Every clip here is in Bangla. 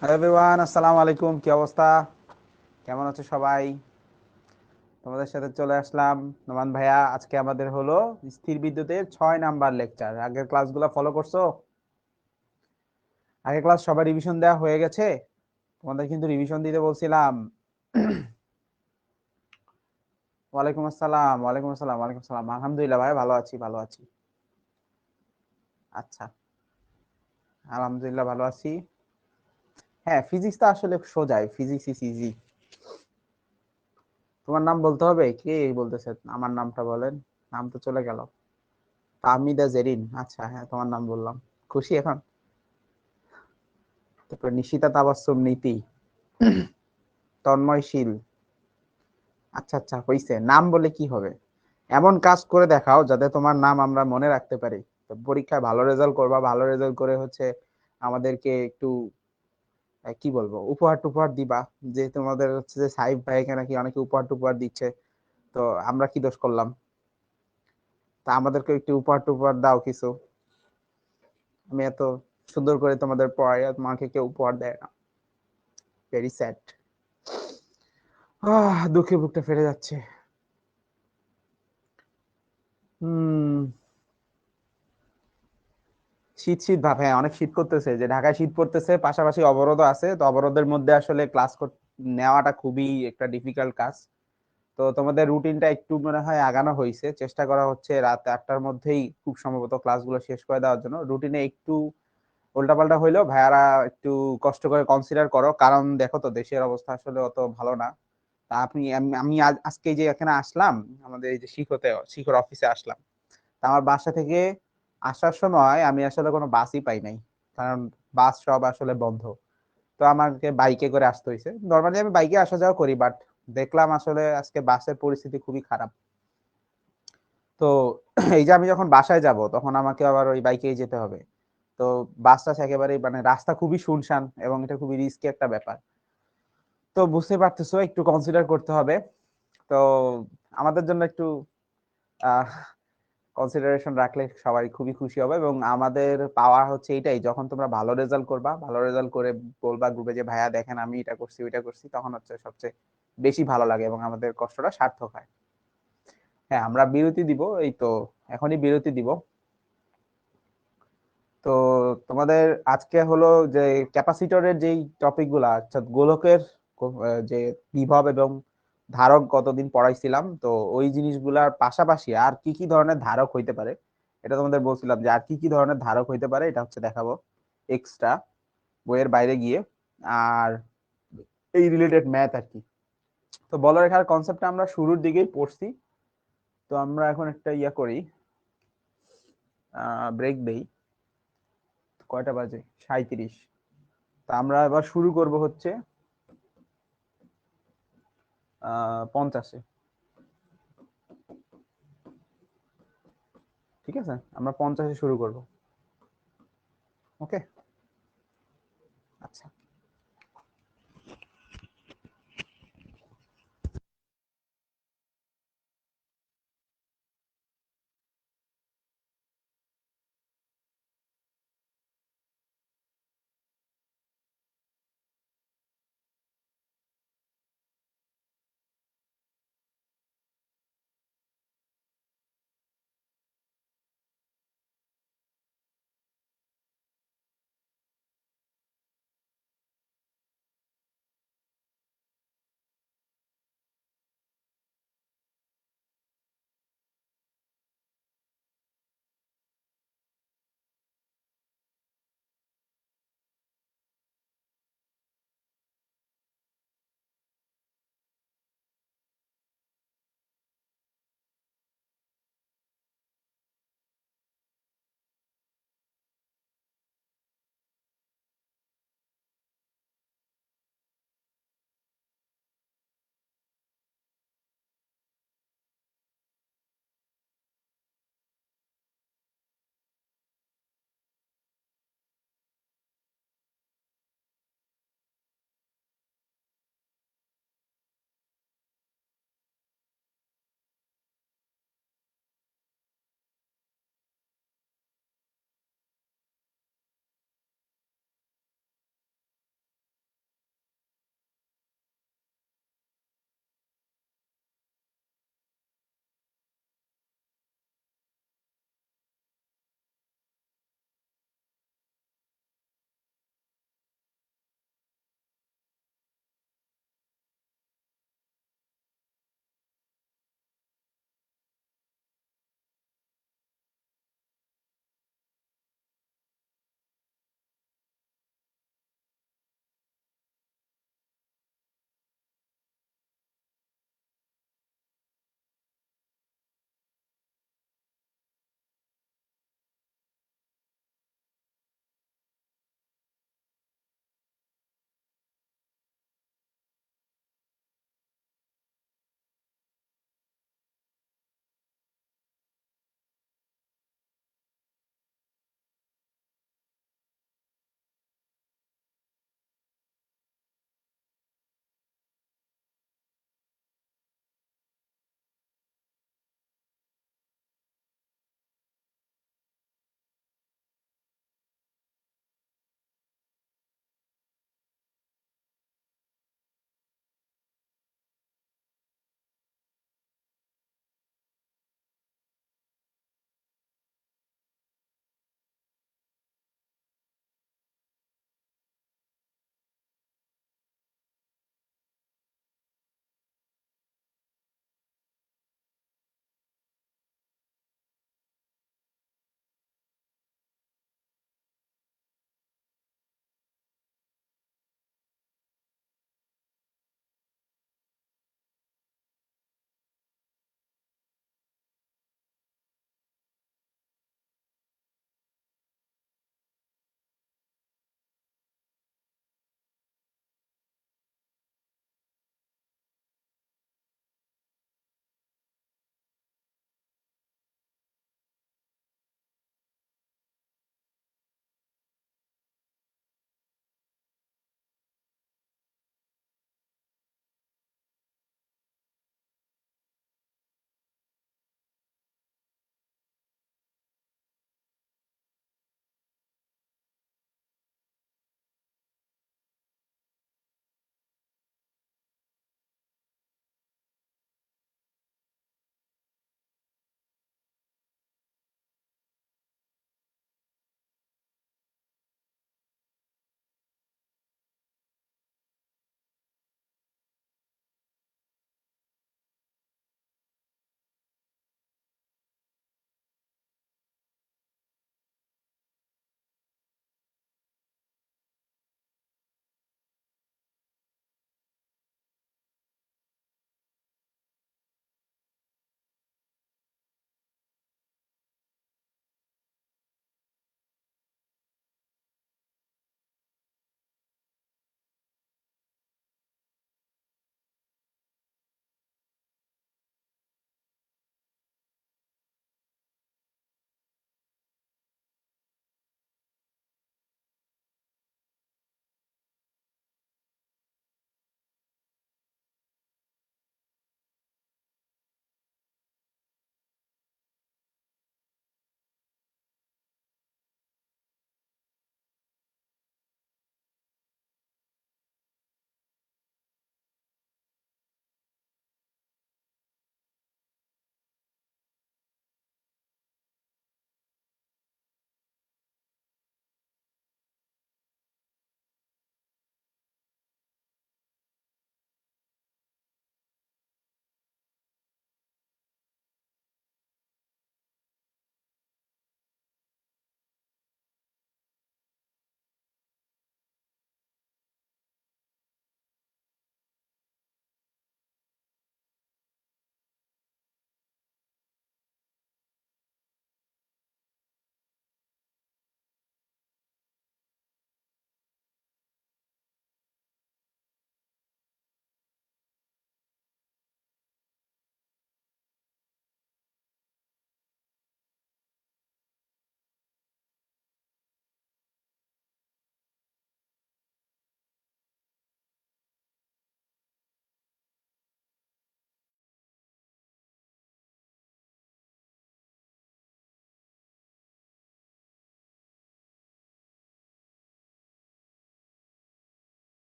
হ্যালো এভরিওয়ান, আসসালামু আলাইকুম। কি অবস্থা? কেমন আছো সবাই? তোমাদের সাথে চলে আসলাম। নোমান ভাইয়া, আজকে আমাদের হলো স্থির বিদ্যুতের 6 নাম্বার লেকচার। আগের ক্লাসগুলো ফলো করছো? আগের ক্লাস সবার রিভিশন দেওয়া হয়ে গেছে? তোমাদের কিন্তু রিভিশন দিতে বলছিলাম। ওয়ালাইকুম আসসালাম, ওয়ালাইকুম আসসালাম, ওয়ালাইকুম আসসালাম। আলহামদুলিল্লাহ ভাই, ভালো আছি, ভালো আছি। আচ্ছা, আলহামদুলিল্লাহ ভালো আছি। হ্যাঁ, ফিজিক্স তো আসলে সোজাই, ফিজিক্স ইজ ইজি। তোমার নাম বলতে হবে? কে বলতেছে আমার নামটা? বলেন। নাম তো চলে গেল। তাহমিদা জেরিন, আচ্ছা, হ্যাঁ তোমার নাম বললাম। খুশি এখন? তারপর নিশিতা তাবাসসুম নীতি, তন্ময়শীল। আচ্ছা আচ্ছা, হইছে। নাম বলে কি হবে? এমন কাজ করে দেখাও যাতে তোমার নাম আমরা মনে রাখতে পারি। তো পরীক্ষায় ভালো রেজাল্ট করবা, ভালো রেজাল্ট করে হচ্ছে আমাদেরকে একটু কি বলবো, উপহার টুপহার দিবা। যে তোমাদের হচ্ছে যে সাইফ ভাইকে নাকি অনেকে উপহার টুপহার দিচ্ছে, তো আমরা কি দোষ করলাম? তা আমাদেরকে একটু উপহার টুপহার দাও কিছু। আমি এত সুন্দর করে তোমাদের পড়াই, আর তোমাকে কেউ উপহার দেয় না। Very sad. দুঃখে বুকটা ফেটে যাচ্ছে। হুম। শীত শীত ভাব, হ্যাঁ অনেক শীত করতেছে। যে ঢাকায় শীত পড়তেছে, পাশাপাশি অবরোধ আছে। তো অবরোধের মধ্যে আসলে ক্লাস নেওয়াটা খুবই একটা ডিফিকাল্ট কাজ। তো তোমাদের রুটিনটা একটু মনে হয় আগানো হয়েছে, চেষ্টা করা হচ্ছে রাত 8টার মধ্যেই খুব সম্ভবত ক্লাসগুলো শেষ করে দেওয়ার জন্য। রুটিনে একটু উল্টাপাল্টা হইলেও ভাইয়ারা একটু কষ্ট করে কনসিডার করো, কারণ দেখো তো দেশের অবস্থা আসলে অত ভালো না। তা আপনি আমি আজকে যে এখানে আসলাম, আমাদের এই যে শিখর অফিসে আসলাম। তা আমার বাসা থেকে আসার সময় আমি আসলে কোনো বাসই পাই নাই, কারণ বাস সব আসলে বন্ধ। তো আমাকে বাইকে করে আসতে হয়েছে। নর্মালি আমি বাইকে আসা যাওয়া করি, বাট দেখলাম আসলে আজকে বাসের পরিস্থিতি খুবই খারাপ। তো এই যে আমি যখন বাসায় যাব তখন আমাকে আবার ওই বাইকেই যেতে হবে। তো বাসটা একেবারেই মানে রাস্তা খুবই শুনশান, এবং এটা খুবই রিস্কি একটা ব্যাপার। তো বুঝতে পারতেছো, একটু কনসিডার করতে হবে। তো আমাদের জন্য একটু আহ কনসিডারেশন রাখলে সবাই খুবই খুশি হবে। এবং আমাদের পাওয়া হচ্ছে এটাই, যখন তোমরা ভালো রেজাল্ট করবা, ভালো রেজাল্ট করে বলবা গ্রুপে যে ভাইয়া দেখেন আমি এটা করছি ওইটা করছি, তখন হচ্ছে সবচেয়ে বেশি ভালো লাগে এবং আমাদের কষ্টটা সার্থক হয়। হ্যাঁ, আমরা বিরতি দিব, এই তো এখনই বিরতি দিব। তো তোমাদের আজকে হলো যে ক্যাপাসিটরের যেই টপিক গুলা, অর্থাৎ গোলকের যে বিভব এবং ধারক কতদিন পড়াইছিলাম, তো ওই জিনিসগুলার পাশাপাশি আর কি কি ধরনের ধারক হইতে পারে, এটা তোমাদের বলছিলাম যে আর কি কি ধরনের ধারক হইতে পারে এটা হচ্ছে দেখাবো এক্সট্রা, বইয়ের বাইরে গিয়ে। আর এই রিলেটেড ম্যাথ আর কি। তো বলরেখার কনসেপ্টটা আমরা শুরুর দিকেই পড়ছি। তো আমরা এখন একটা ইয়া করি, ব্রেক দেই। কয়টা বাজে? 37। তা আমরা এবার শুরু করব হচ্ছে 50-এ। ঠিক আছে, আমরা 50-এ শুরু করব। ওকে। আচ্ছা।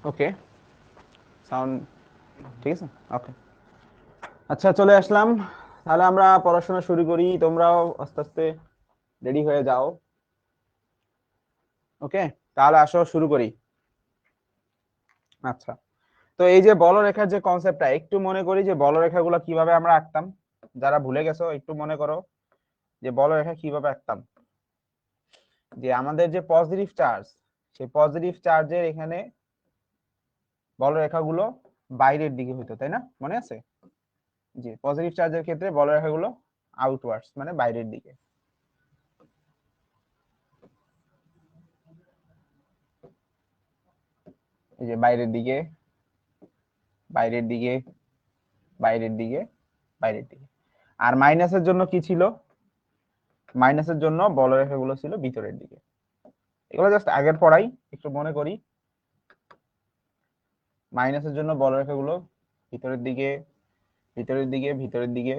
ওকে, সাউন্ড ঠিক আছে, ওকে। আচ্ছা, চলে আসলাম। তাহলে আমরা পড়াশোনা শুরু করি, তোমরাও আস্তে আস্তে রেডি হয়ে যাও। ওকে, তাহলে আসো শুরু করি। আচ্ছা, তো এই যে বলরেখার যে কনসেপ্টটা, একটু মনে করি যে বলরেখাগুলো কিভাবে আমরা আঁকতাম। যারা ভুলে গেছো একটু মনে করো যে বলরেখা কিভাবে আঁকতাম। যে আমাদের যে পজিটিভ চার্জ, সেই পজিটিভ চার্জের এখানে বলরেখাগুলো বাইরের দিকে হইতো, তাই না? মনে আছে? যে পজিটিভ চার্জের ক্ষেত্রে বলরেখাগুলো আউটওয়ার্ডস, মানে বাইরের দিকে। এই যে বাইরের দিকে, বাইরের দিকে, বাইরের দিকে, বাইরের দিকে। আর মাইনাসের জন্য কি ছিল? মাইনাসের জন্য বলরেখাগুলো ছিল ভিতরের দিকে। এগুলো জাস্ট আগের পড়াই, একটু মনে করি। মাইনাসের জন্য বলরেখাগুলো ভিতরের দিকে, ভিতরের দিকে, ভিতরের দিকে,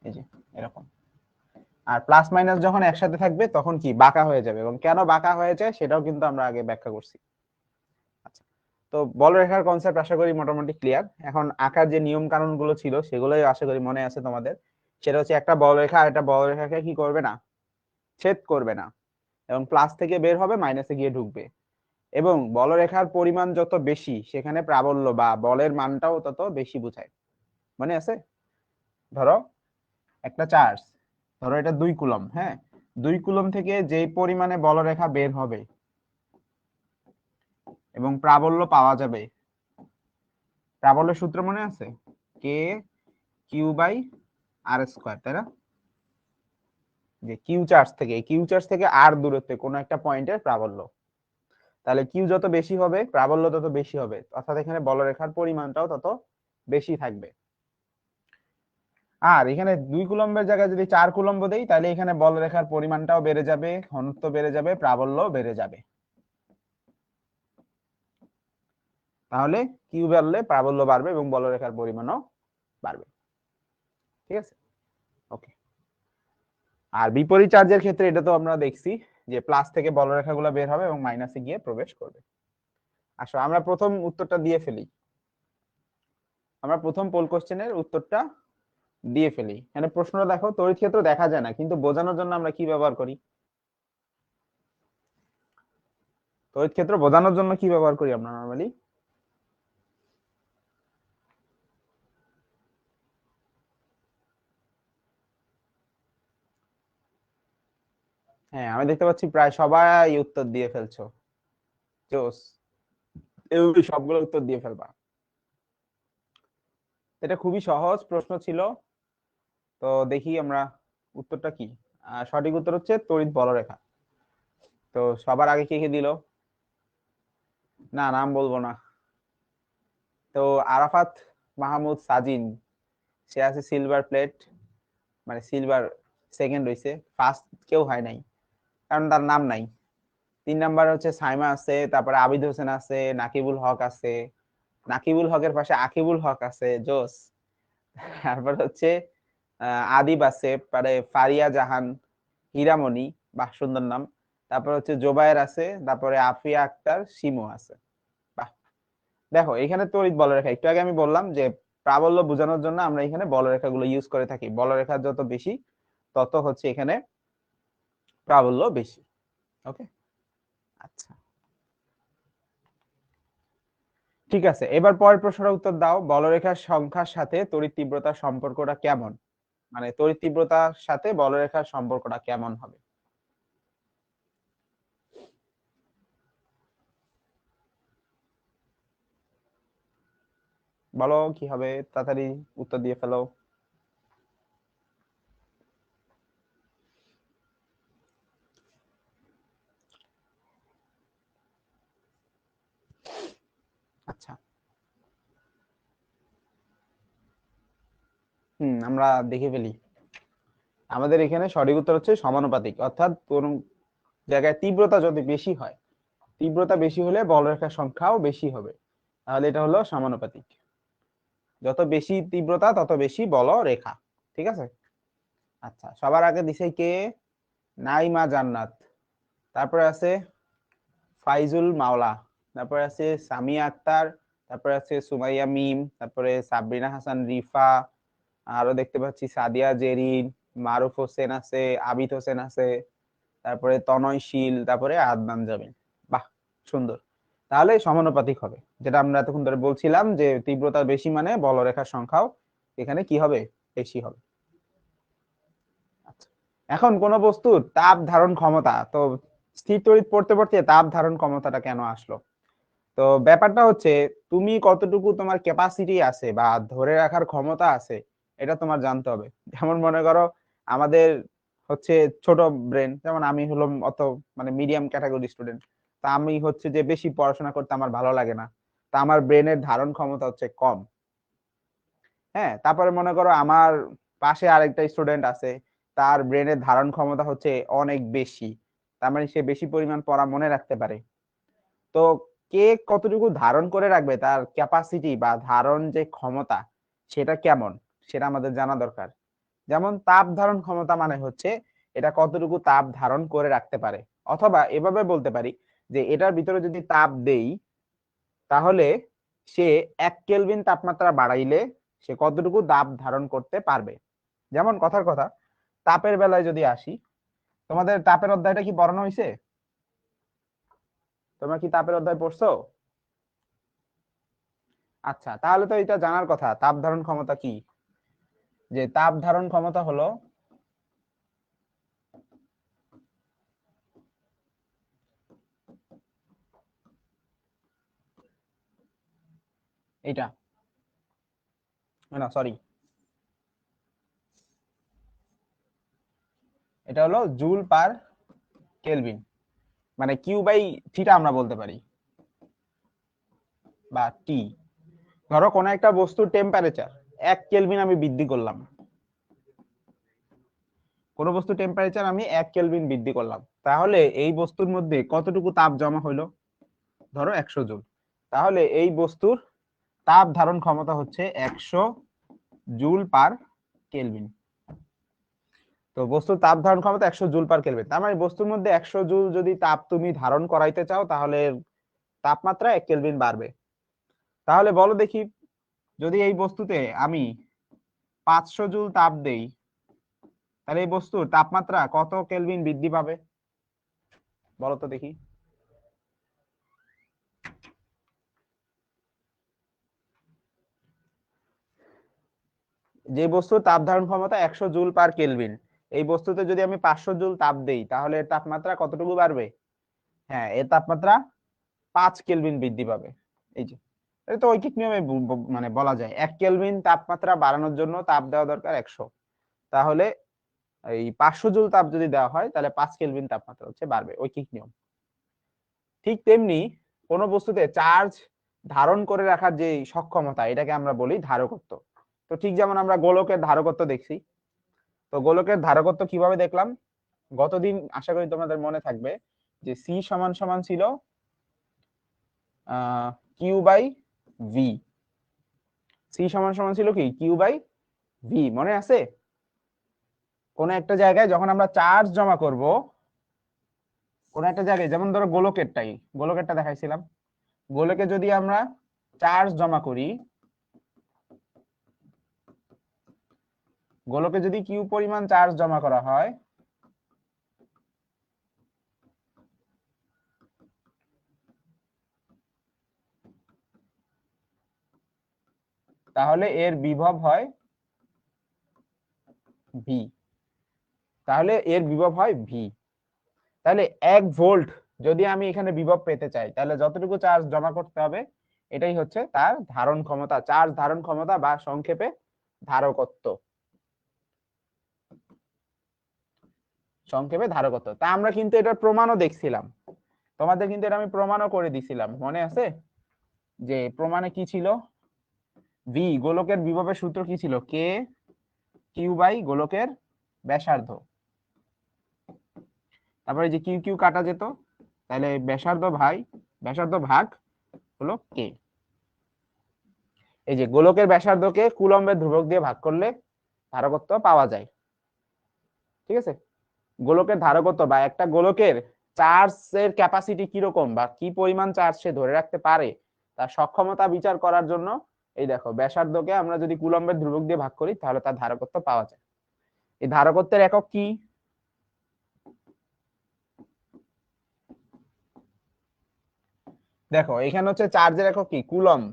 এই যে এরকম। আর প্লাস মাইনাস যখন একসাথে থাকবে তখন কি বাঁকা হয়ে যাবে, এবং কেন বাঁকা হয়ে যায় সেটাও কিন্তু আমরা আগে ব্যাখ্যা করছি। আচ্ছা, তো বলরেখার কনসেপ্ট আশা করি মোটামুটি ক্লিয়ার। এখন আঁকার যে নিয়ম কানুন গুলো ছিল সেগুলোই আশা করি মনে আছে তোমাদের। সেটা হচ্ছে একটা বলরেখা আর একটা বলরেখাকে কি করবে না, ছেদ করবে না, এবং প্লাস থেকে বের হবে, মাইনাসে গিয়ে ঢুকবে। এবং বলরেখার পরিমাণ যত বেশি, সেখানে প্রাবল্য বা বলের মানটাও তত বেশি বোঝায়। মনে আছে? ধরো একটা চার্জ, ধরো এটা 2 কুলম, হ্যাঁ, 2 কুলম থেকে যেই পরিমাণে বলরেখা বের হবে এবং প্রাবল্য পাওয়া যাবে, প্রাবল্যের সূত্র মনে আছে? কে কিউ বাই আর স্কোয়ার, তাই না? যে কিউ চার্জ থেকে আর দূরত্বে কোনো একটা পয়েন্টের প্রাবল্য। তাহলে কিউ যত বেশি হবে প্রাবল্য তত বেশি হবে, অর্থাৎ এখানে বলরেখার পরিমাণটাও তত বেশি থাকবে। আর এখানে 2 কুলম্বের জায়গায় যদি 4 কুলম্ব দেই, তাহলে এখানে বলরেখার পরিমাণটাও বেড়ে যাবে, ঘনত্ব বেড়ে যাবে, প্রাবল্য বেড়ে যাবে। তাহলে কিউ বাড়লে প্রাবল্য বাড়বে এবং বলরেখার পরিমাণও বাড়বে। ঠিক আছে, ওকে। আর বিপরীত চার্জের ক্ষেত্রে এটা তো আমরা দেখছি যে প্লাস থেকে বলরেখাগুলো বের হবে এবং মাইনাসে গিয়ে প্রবেশ করবে। আসো আমরা প্রথম উত্তরটা দিয়ে ফেলি। আমরা প্রথম পোল কোশ্চেনের উত্তরটা দিয়ে ফেলি। এখানে প্রশ্নটা দেখো, তড়িৎ ক্ষেত্র দেখা যায় না, কিন্তু বোঝানোর জন্য আমরা কি ব্যবহার করি? তড়িৎ ক্ষেত্র বোঝানোর জন্য কি ব্যবহার করি আমরা নরমালি? হ্যাঁ, আমি দেখতে পাচ্ছি প্রায় সবাই উত্তর দিয়ে ফেলছো। জোস, এই সবগুলো উত্তর দিয়ে ফেলবা। এটা খুবই সহজ প্রশ্ন ছিল। তো দেখি আমরা উত্তরটা কি। সঠিক উত্তর হচ্ছে তড়িৎ বলরেখা। তো সবার আগে কে কে দিল? না, নাম বলবো না। তো আরাফাত মাহমুদ সাজিন, সে আছে সিলভার প্লেট, মানে সিলভার সেকেন্ড হইছে, ফার্স্ট কেউ হয় নাই, কারণ তার নাম নাই। 3 নাম্বার হচ্ছে সাইমা আছে, তারপরে আবিদ হোসেন আছে, নাকিবুল হক আছে, নাকিবুল হকের পাশে আকিবুল হক আছে, জোস। তারপর হচ্ছে আদিব আছে, পরে ফারিয়া জাহান, হীরামণি, বাহ সুন্দর নাম। তারপর হচ্ছে জোবায়ের আছে, তারপরে আফিয়া আক্তার, শিমু আছে। বাহ, দেখো এখানে তড়িৎ বলরেখা, একটু আগে আমি বললাম যে প্রাবল্য বোঝানোর জন্য আমরা এখানে বলরেখা গুলো ইউজ করে থাকি। বলরেখা যত বেশি তত হচ্ছে এখানে প্রাবল্য বেশি। ওকে, আচ্ছা, ঠিক আছে। এবার পরের প্রশ্নের উত্তর দাও, বলরেখার সংখ্যার সাথে তড়িৎ তীব্রতার সম্পর্কটা কেমন? মানে তড়িৎ তীব্রতার সাথে বলরেখার সম্পর্কটা কেমন হবে? বলো কি হবে, তাড়াতাড়ি উত্তর দিয়ে ফেলো। আচ্ছা, আমরা দেখে ফেলি। আমাদের এখানে সঠিক উত্তর হচ্ছে সমানুপাতিক, অর্থাৎ কোন জায়গায় তীব্রতা যদি বেশি হয়, তীব্রতা বেশি হলে বলরেখার সংখ্যাও বেশি হবে। তাহলে এটা হলো সমানুপাতিক। যত বেশি তীব্রতা তত বেশি বলরেখা। ঠিক আছে, আচ্ছা। সবার আগে দিছে কে? নাইমা জান্নাত। তারপরে আছে ফাইজুল মাওলা, তারপরে আছে সামিয়া আক্তার, তারপরে আছে সুমাইয়া মিম, তারপরে সাবরিনা হাসান রিফা, আরো দেখতে পাচ্ছি সাদিয়া জেরিন, মারুফ হোসেন আছে, আবিদ হোসেন আছে, তারপরে তনয় শীল, তারপরে আদনান জামিল। বাহ, সুন্দর। তাহলে সমানুপাতিক হবে, যেটা আমরা এতক্ষণ ধরে বলছিলাম যে তীব্রতা বেশি মানে বলরেখার সংখ্যাও এখানে কি হবে, বেশি হবে। আচ্ছা, এখন কোন বস্তুর তাপ ধারণ ক্ষমতা, তো স্থির তড়িৎ পড়তে পড়তে তাপ ধারণ ক্ষমতাটা কেন আসলো? তো ব্যাপারটা হচ্ছে তুমি কতটুকু তোমার ক্যাপাসিটি আছে বা ধরে রাখার ক্ষমতা আছে, এটা তোমার জানতে হবে। যেমন মনে করো আমাদের হচ্ছে ছোট ব্রেন, যেমন আমি হলাম অত মানে মিডিয়াম ক্যাটাগরি স্টুডেন্ট, তা আমি হচ্ছে যে বেশি পড়াশোনা করতে আমার ভালো লাগে না, তা আমার ব্রেনের ধারণ ক্ষমতা হচ্ছে কম। হ্যাঁ, তারপরে মনে করো আমার পাশে আরেকটা স্টুডেন্ট আছে, তার ব্রেনের ধারণ ক্ষমতা হচ্ছে অনেক বেশি, তার মানে সে বেশি পরিমাণ পড়া মনে রাখতে পারে। তো কে কতটুকু ধারণ করে রাখবে, তার ক্যাপাসিটি বা ধারণ যে ক্ষমতা সেটা কেমন, সেটা আমাদের জানা দরকার। যেমন তাপ ধারণ ক্ষমতা মানে হচ্ছে এটা কতটুকু তাপ ধারণ করে রাখতে পারে, অথবা এভাবে বলতে পারি যে এটার ভিতরে যদি তাপ দেই তাহলে সে 1 কেলভিন তাপমাত্রা বাড়াইলে সে কতটুকু তাপ ধারণ করতে পারবে। যেমন কথার কথা, তাপের বেলায় যদি আসি, তোমাদের তাপের অধ্যায়টা কি পড়ানো হয়েছে? তোমরা কি তাপের অধ্যায় পড়ছো? আচ্ছা, তাহলে তো এটা জানার কথা, তাপ ধারণ ক্ষমতা কি। যে তাপ ধারণ ক্ষমতা হলো এটা, না সরি, এটা হলো জুল পার কেলভিন, মানে কিউ বাই থিটা আমরা বলতে পারি, বা টি। ধরো কোন একটা বস্তুর টেম্পারেচার 1 কেলভিন আমি বৃদ্ধি করলাম, কোন বস্তুর টেম্পারেচার আমি 1 কেলভিন বৃদ্ধি করলাম, তাহলে এই বস্তুর মধ্যে কতটুকু তাপ জমা হইলো, ধরো 100 জুল। তাহলে এই বস্তুর তাপ ধারণ ক্ষমতা হচ্ছে 100 জুল পার কেলভিন। তো বস্তুর তাপ ধারণ ক্ষমতা 100 জুল পার কেলভিন, তার মানে বস্তুর মধ্যে 100 জুল যদি তাপ তুমি ধারণ করাইতে চাও তাহলে তাপমাত্রা 1 কেলভিন বাড়বে। তাহলে বলো দেখি, যদি এই বস্তুতে আমি 500 জুল তাপ দেই, তাহলে এই বস্তুর তাপমাত্রা কত কেলভিন বৃদ্ধি পাবে, বলো তো দেখি। যে বস্তুর তাপ ধারণ ক্ষমতা 100 জুল পার কেলভিন, এই বস্তুতে যদি আমি 500 জুল তাপ দেই তাহলে এর তাপমাত্রা কতটুকু বাড়বে? হ্যাঁ, এর তাপমাত্রা 5 কেলভিন বৃদ্ধি পাবে। এই যে, এটা তো ঐকিক নিয়মে মানে বলা যায় 1 কেলভিন তাপমাত্রা বাড়ানোর জন্য তাপ দেওয়া দরকার 100, তাহলে এই 500 জুল তাপ যদি দেওয়া হয় তাহলে 5 কেলভিন তাপমাত্রা হচ্ছে বাড়বে, ঐকিক নিয়ম। ঠিক তেমনি কোন বস্তুতে চার্জ ধারণ করে রাখার যে সক্ষমতা, এটাকে আমরা বলি ধারকত্ব। তো ঠিক যেমন আমরা গোলকের ধারকত্ব দেখছি, তো গোলকের ধারকত্ব কিভাবে দেখলাম, গতদিন আশা করি তোমাদের মনে থাকবে যে সি সমান সমান ছিল কিউ বাই ভি। সি সমান সমান ছিল কি, কিউ বাই ভি, মনে আছে? কোন একটা জায়গায় যখন আমরা চার্জ জমা করব, কোন একটা জায়গায়, যেমন ধরো গোলকেরটাই, গোলকেরটা দেখাইছিলাম, গোলকে যদি আমরা চার্জ জমা করি, গোলকে যদি কিউ পরিমাণ চার্জ জমা করা হয়, তাহলে এর বিভব হয় ভি, তাহলে এর বিভব হয় ভি। তাহলে 1 ভোল্ট যদি আমি এখানে বিভব পেতে চাই, তাহলে যতটুকু চার্জ জমা করতে হবে এটাই হচ্ছে তার ধারণ ক্ষমতা, চার্জ ধারণ ক্ষমতা বা সংক্ষেপে ধারকত্ব, সংক্ষেপে ধারকত্ব। তা আমরা কিন্তু এটার প্রমাণও দেখছিলাম, তোমাদের কিন্তু এটা আমি প্রমাণও করে দিছিলাম, মনে আছে? যে প্রমাণে কি ছিল, ভি গোলকের বিভবের সূত্র কি ছিল, কে কিউ বাই গোলকের ব্যাসার্ধ, তারপরে যে কিউ কিউ কাটা যেত, তাহলে ব্যাসার্ধ ভাগ হলো কে। এই যে গোলকের ব্যাসার্ধকে কুলম্বের ধ্রুবক দিয়ে ভাগ করলে ধারকত্ব পাওয়া যায়। ঠিক আছে, গোলকের ধারকত্ব বা একটা গোলকের চার্জের ক্যাপাসিটি কিরকম বা কি পরিমাণ চার্জ সে ধরে রাখতে পারে তার সক্ষমতা বিচার করার জন্য এই দেখো ব্যাসার্ধকে আমরা যদি কুলম্বের ধ্রুবক দিয়ে ভাগ করি তাহলে তার ধারকত্ব পাওয়া যায়। এই ধারকত্বের একক কি? দেখো এখানে হচ্ছে চার্জের একক কি কুলম্ব,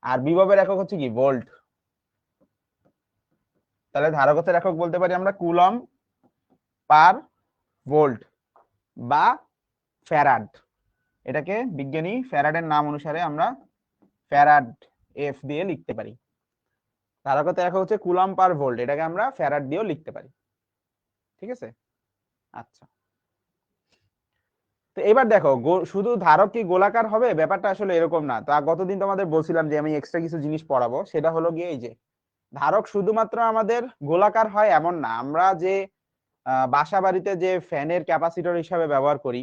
আর বিভবের একক হচ্ছে কি ভোল্ট। তাহলে ধারকত্বের একক বলতে পারি আমরা কুলম্ব পার ভোল্ট বা ফ্যারাড। এটাকে বিজ্ঞানী ফ্যারাডের নাম অনুসারে আমরা ফ্যারাড এফ দিয়ে লিখতে পারি। ধারকত্বের একক হচ্ছে কুলম্ব পার ভোল্ট, এটাকে আমরা ফ্যারাড দিয়েও লিখতে পারি। ঠিক আছে, আচ্ছা। তো এবার দেখো শুধু ধারক কি গোলাকার হবে, ব্যাপারটা আসলে এরকম না। তো গতদিন তোমাদের বলছিলাম যে আমি এক্সট্রা কিছু জিনিস পড়াবো, সেটা হলো গিয়ে এই যে ধারক শুধুমাত্র আমাদের গোলাকার হয় এমন না। আমরা যে বাসা বাড়িতে যে ফ্যানের ক্যাপাসিটর হিসাবে ব্যবহার করি,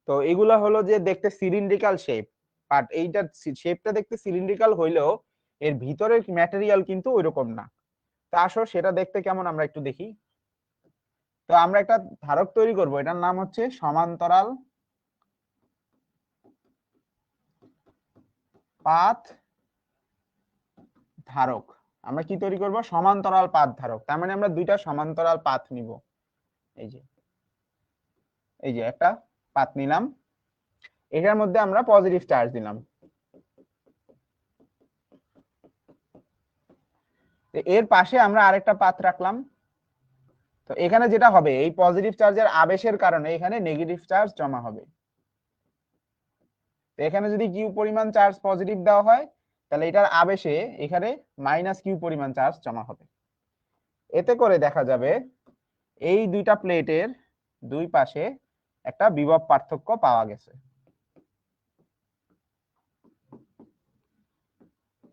তো এগুলো হলো যে দেখতে সিলিন্ড্রিক্যাল শেপ, বাট এইটার শেপটা দেখতে সিলিন্ড্রিক্যাল হইলেও এর ভিতরের ম্যাটেরিয়াল কিন্তু ওইরকম না। তা আসো সেটা দেখতে কেমন আমরা একটু দেখি। তো আমরা একটা ধারক তৈরি করব, এটার নাম হচ্ছে সমান্তরাল পাত ধারক। আমরা কি তৈরি করব? সমান্তরাল পাত ধারক। তার মানে আমরা দুইটা সমান্তরাল পাত নিব। এই যে একটা পাত নিলাম, এটার মধ্যে আমরা পজিটিভ চার্জ দিলাম। এর পাশে আমরা আরেকটা পাত রাখলাম। তো এখানে যেটা হবে, এই পজিটিভ চার্জের আবেশের কারণে এখানে নেগেটিভ চার্জ জমা হবে। তো এখানে যদি কিউ পরিমাণ চার্জ পজিটিভ দেওয়া হয়, তাহলে এটার আবেশে এখানে মাইনাস কিউ পরিমাণ চার্জ জমা হবে। এতে করে দেখা যাবে এই দুইটা প্লেটের দুই পাশে একটা বিভব পার্থক্য পাওয়া গেছে।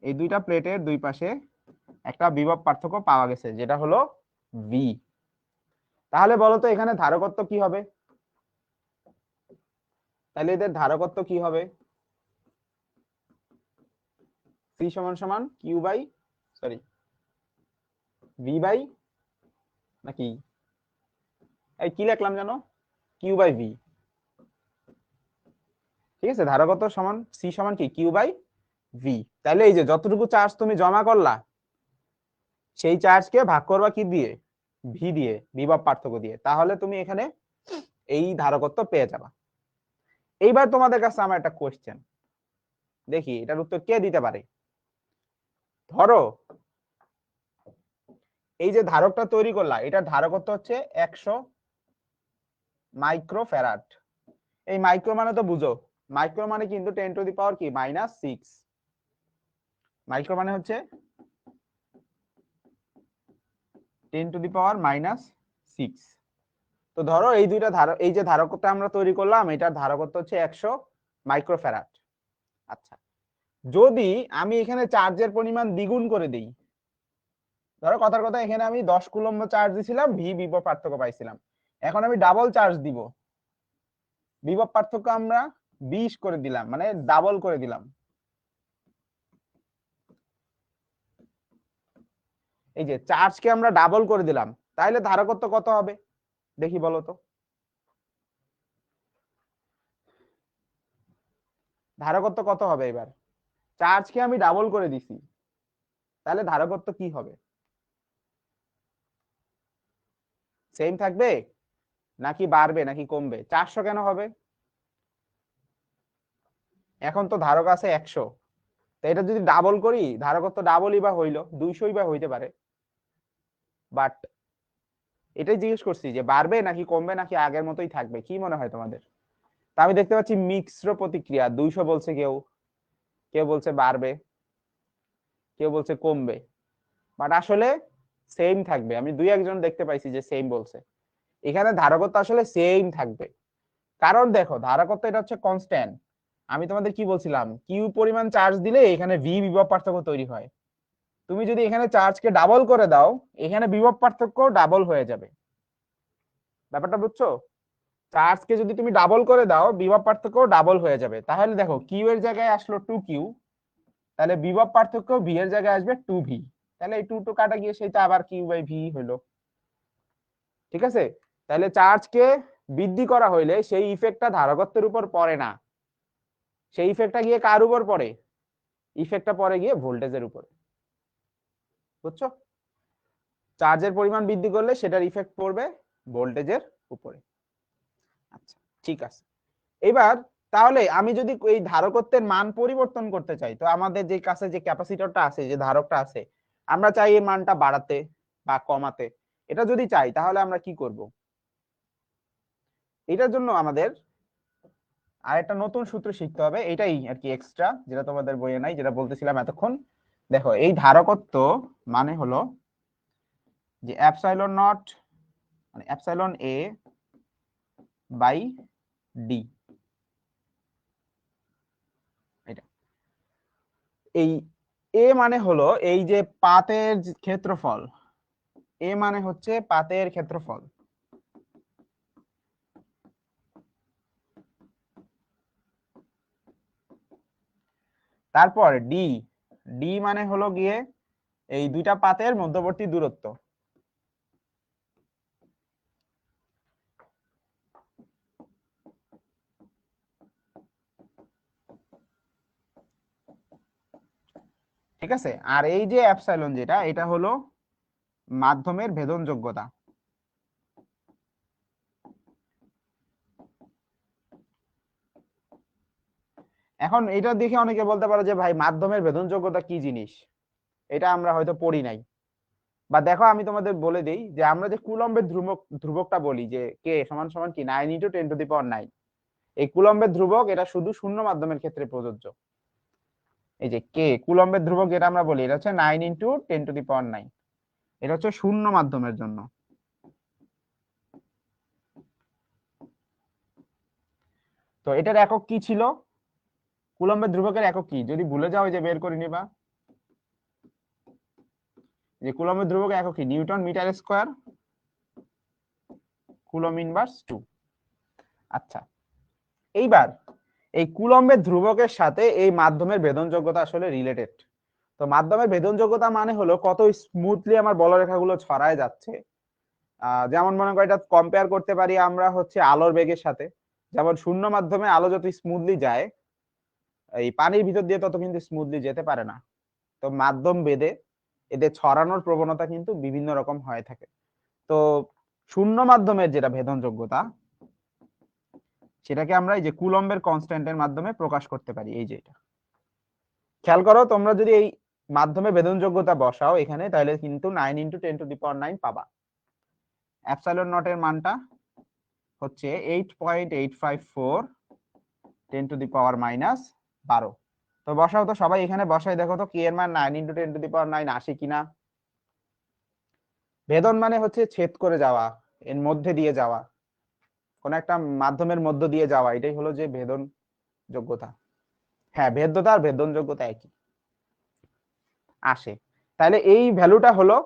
এই দুইটা প্লেটের দুই পাশে একটা বিভব পার্থক্য পাওয়া গেছে, যেটা হলো ভি। তাহলে বলো তো এখানে ধারকত্ব কি হবে? তাহলে এদের ধারকত্ব কি হবে? সি সমান সমান Q by sorry V by নাকি এই কি লিখলাম জানো, কিউ বাই ভি। ঠিক আছে, ধারকত্ব সমান সি সমান কি কিউ বাই ভি। তাহলে এই যে যতটুকু চার্জ তুমি জমা করলা সেই চার্জকে ভাগ করবা কি দিয়ে? ভি দিয়ে, বিভব পার্থক্য দিয়ে। তাহলে তুমি এখানে এই ধারকত্ব পেয়ে যাবা। এইবার তোমাদের কাছে আমার একটা কোশ্চেন, দেখি এটার উত্তর কে দিতে পারে। ধরো এই যে ধারকটা তৈরি করলা, এটার ধারকত্ব হচ্ছে 100 মাইক্রোফ্যারাড। এই মাইক্রো মানে তো বুঝো, মাইক্রো মানে কিন্তু 10 টু দি পাওয়ার কি -6। মাইক্রো মানে হচ্ছে 10 টু দি পাওয়ার -6। তো ধরো এই দুইটা ধারক, এই যে ধারকটা আমরা তৈরি করলাম, এটার ধারকত্ব হচ্ছে 100 মাইক্রোফ্যারাড। আচ্ছা, যদি আমি এখানে চার্জের পরিমাণ দ্বিগুণ করে দিই, ধরো কথার কথা এখানে আমি 10 কুলম্ব চার্জ দিছিলাম, ভি বিভব পার্থক্য পাইছিলাম। এখন আমি ডাবল চার্জ দিব, বিভব পার্থক্য আমরা 20 করে দিলাম, মানে ডাবল করে দিলাম। এই যে চার্জকে আমরা ডাবল করে দিলাম, তাহলে ধারকত্ব কত হবে দেখি বলো তো। ধারকত্ব কত হবে এবার? চার্জকে আমি ডাবল করে দিছি, তাহলে ধারকত্ব কি হবে? সেম থাকবে নাকি বাড়বে নাকি কমবে? 400 কেন হবে? এখন তো ধারক আছে 100, তো এটা যদি ডাবল করি ধারকত্ব ডাবলই বা হইলো 200ই বা হইতে পারে। বাট এটাই জিজ্ঞেস করছি যে বাড়বে নাকি কমবে নাকি আগের মতোই থাকবে, কি মনে হয় তোমাদের? তা আমি দেখতে পাচ্ছি মিক্সড প্রতিক্রিয়া, 200 বলছে কেউ, কেউ বলছে বাড়বে, কেউ বলছে কমবে। বাট আসলে সেম থাকবে। আমি দুই একজন দেখতে পাইছি যে সেম বলছে। এখানে ধারকত্ব আসলে সেম থাকবে, কারণ দেখো ধারকত্ব এটা হচ্ছে কনস্ট্যান্ট। আমি তোমাদের কি বলছিলাম, কিউ পরিমাণ চার্জ দিলে এখানে ভি বিভব পার্থক্য তৈরি হয়। তুমি যদি এখানে চার্জকে ডাবল করে দাও, এখানে বিভব পার্থক্য ডাবল হয়ে যাবে। ব্যাপারটা বুঝছো? চার্জকে যদি তুমি ডাবল করে দাও, বিভব পার্থক্য ডাবল হয়ে যাবে। তাহলে দেখো কিউ এর জায়গায় আসলো 2Q, তাহলে বিভব পার্থক্য ভি এর জায়গায় আসবে 2V। তাহলে এই 2 টু কাটা গিয়ে সেটা আবার কিউ বাই ভি হলো। ঠিক আছে, তাহলে চার্জকে বৃদ্ধি করা হইলে সেই ইফেক্টটা ধারকত্বের উপর পড়ে না, সেই ইফেক্টটা গিয়ে কার উপর পড়ে? ইফেক্টটা পড়ে গিয়ে ভোল্টেজের উপরে। বুঝছো? চার্জের পরিমাণ বৃদ্ধি করলে সেটার ইফেক্ট পড়বে ভোল্টেজের উপরে। আচ্ছা, ঠিক আছে। এবার তাহলে আমি যদি এই ধারকত্বের মান পরিবর্তন করতে চাই, তো আমাদের যে কাছে যে ক্যাপাসিটরটা আছে, যে ধারকটা আছে, আমরা চাই এই মানটা বাড়াতে বা কমাতে। এটা যদি চাই তাহলে আমরা কি করব? এটার জন্য আমাদের আরেকটা নতুন সূত্র শিখতে হবে, এটাই আর কি এক্সট্রা, যেটা তোমাদের বইয়ে নাই, যেটা বলতেছিলাম এতক্ষণ। দেখো, এই ধারকত্ব মানে হলো যে এপসাইলন নট মানে এপসাইলন এ বাই ডি। এটা এই এ মানে হলো এই যে পাতের ক্ষেত্রফল, এ মানে হচ্ছে পাতের ক্ষেত্রফল। তারপর ডি, ডি মানে হলো গিয়ে এই দুইটা পাতের মধ্যবর্তী দূরত্ব। ঠিক আছে? আর এই যে এপসাইলন যেটা, এটা হলো মাধ্যমের ভেদনযোগ্যতা। এখন এটা দেখে অনেকে বলতে পারো যে ভাই মাধ্যমের ভেদনযোগ্যতা কি জিনিস, এটা আমরা হয়তো পড়ি নাই। বা দেখো, আমি তোমাদের বলে দেই যে আমরা যে কুলম্বের ধ্রুবকটা বলি যে কে সমান সমান কি 9 × 10⁻৯, এই কুলম্বের ধ্রুবক এটা শুধু শূন্য মাধ্যমের ক্ষেত্রে প্রযোজ্য। এই যে কে কুলম্বের ধ্রুবক যেটা আমরা বলি, এটা হচ্ছে 9 × 10⁻৯, এটা হচ্ছে শূন্য মাধ্যমের জন্য। তো এটার একক কি ছিল? কুলম্বের ধ্রুবকের একক কি যদি ভুলে যাও, যে বের করে নিবা, যে কুলম্বের ধ্রুবকের একক কি? Newton metre square coulomb inverse 2। আচ্ছা, এইবার এই কুলম্বের ধ্রুবকের সাথে এই মাধ্যমের ভেদনযোগ্যতা আসলে রিলেটেড। তো মাধ্যমের ভেদনযোগ্যতা মানে হলো কত স্মুথলি আমার বলরেখাগুলো ছড়ায় যাচ্ছে। যেমন মনে করো, এটা কম্পেয়ার করতে পারি আমরা হচ্ছে আলোর বেগের সাথে। যেমন শূন্য মাধ্যমে আলো যত স্মুথলি যায়, এই পানির ভিতর দিয়ে তত কিন্তু স্মুথলি যেতে পারে না। তো মাধ্যম ভেদে এদের ছড়ানোর প্রবণতা কিন্তু বিভিন্ন রকম হয়ে থাকে। তো শূন্য মাধ্যমের যেটা ভেদনযোগ্যতা, সেটাকে আমরা এই যে কুলম্বের কনস্ট্যান্টের মাধ্যমে প্রকাশ করতে পারি। এই যে এটা খেয়াল করো, তোমরা যদি এই মাধ্যমে ভেদনযোগ্যতা বসাও এখানে, তাহলে কিন্তু 9 × 10⁻৯ পাবা। এপসাইলন নট এর মানটা হচ্ছে 8.854 10⁻−12। তো বসাও তো সবাই, এখানে বসাই দেখো তো কে এর মান 9 × 10⁻৯ আসে কিনা। ভেদন মানে হচ্ছে ছেদ করে যাওয়া, এর মধ্যে দিয়ে যাওয়া, কোন একটা মাধ্যমের মধ্য দিয়ে যাওয়া, এটাই হলো যে ভেদন যোগ্যতা। হ্যাঁ, ভেদ্যতা আর ভেদন যোগ্যতা একই আসে। তাহলে এই ভ্যালুটা হলো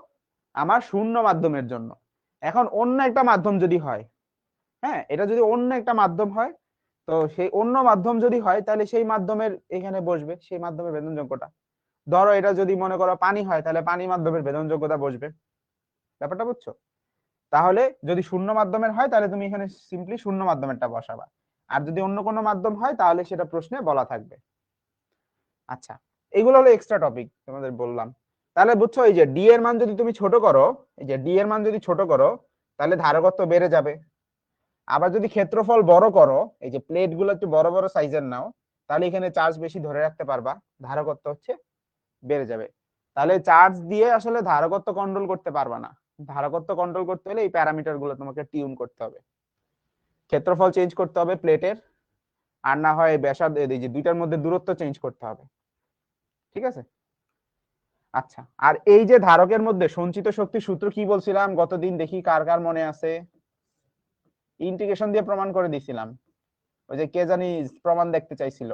আমার শূন্য মাধ্যমের জন্য। এখন অন্য একটা মাধ্যম যদি হয়, হ্যাঁ, এটা যদি অন্য একটা মাধ্যম হয়, তো সেই অন্য মাধ্যম যদি হয় তাহলে সেই মাধ্যমের এখানে বসবে সেই মাধ্যমের ভেদনযোগ্যতা। ধরো এটা যদি মনে করো পানি হয়, তাহলে পানি মাধ্যমের ভেদনযোগ্যতা বসবে। ব্যাপারটা বুঝছো? তাহলে যদি শূন্য মাধ্যমের হয় তাহলে তুমি এখানে সিম্পলি শূন্য মাধ্যমেরটা বসাবা, আর যদি অন্য কোনো মাধ্যম হয় তাহলে সেটা প্রশ্নে বলা থাকবে। আচ্ছা, এগুলো হলো এক্সট্রা টপিক তোমাদের বললাম। তাহলে বুঝছো, এই যে ডি এর মান যদি তুমি ছোট করো, এই যে ডি এর মান যদি ছোট করো, তাহলে ধারকত্ব বেড়ে যাবে। আবার যদি ক্ষেত্রফল বড় করো, এই যে প্লেট গুলো একটু বড় বড় সাইজের নাও, তাহলে এখানে চার্জ বেশি ধরে রাখতে পারবা, ধারকত্ব হচ্ছে বেড়ে যাবে। তাহলে চার্জ দিয়ে আসলে ধারকত্ব কন্ট্রোল করতে পারবা না। ধারকত্ব কন্ট্রোল করতে হলে এই প্যারামিটার গুলো তোমাকে টিউন করতে হবে, ক্ষেত্রফল চেঞ্জ করতে হবে প্লেটের, আর না হয় ব্যাসার্ধ, এই যে দুইটার মধ্যে দূরত্ব চেঞ্জ করতে হবে। ঠিক আছে? আচ্ছা, আর এই যে ধারকের মধ্যে সঞ্চিত শক্তির সূত্র কি বলছিলাম গতদিন, দেখি কার কার মনে আছে? ইন্টিগ্রেশন দিয়ে প্রমাণ করে দিছিলাম। ওই যে কে জানি প্রমাণ দেখতে চাইছিল,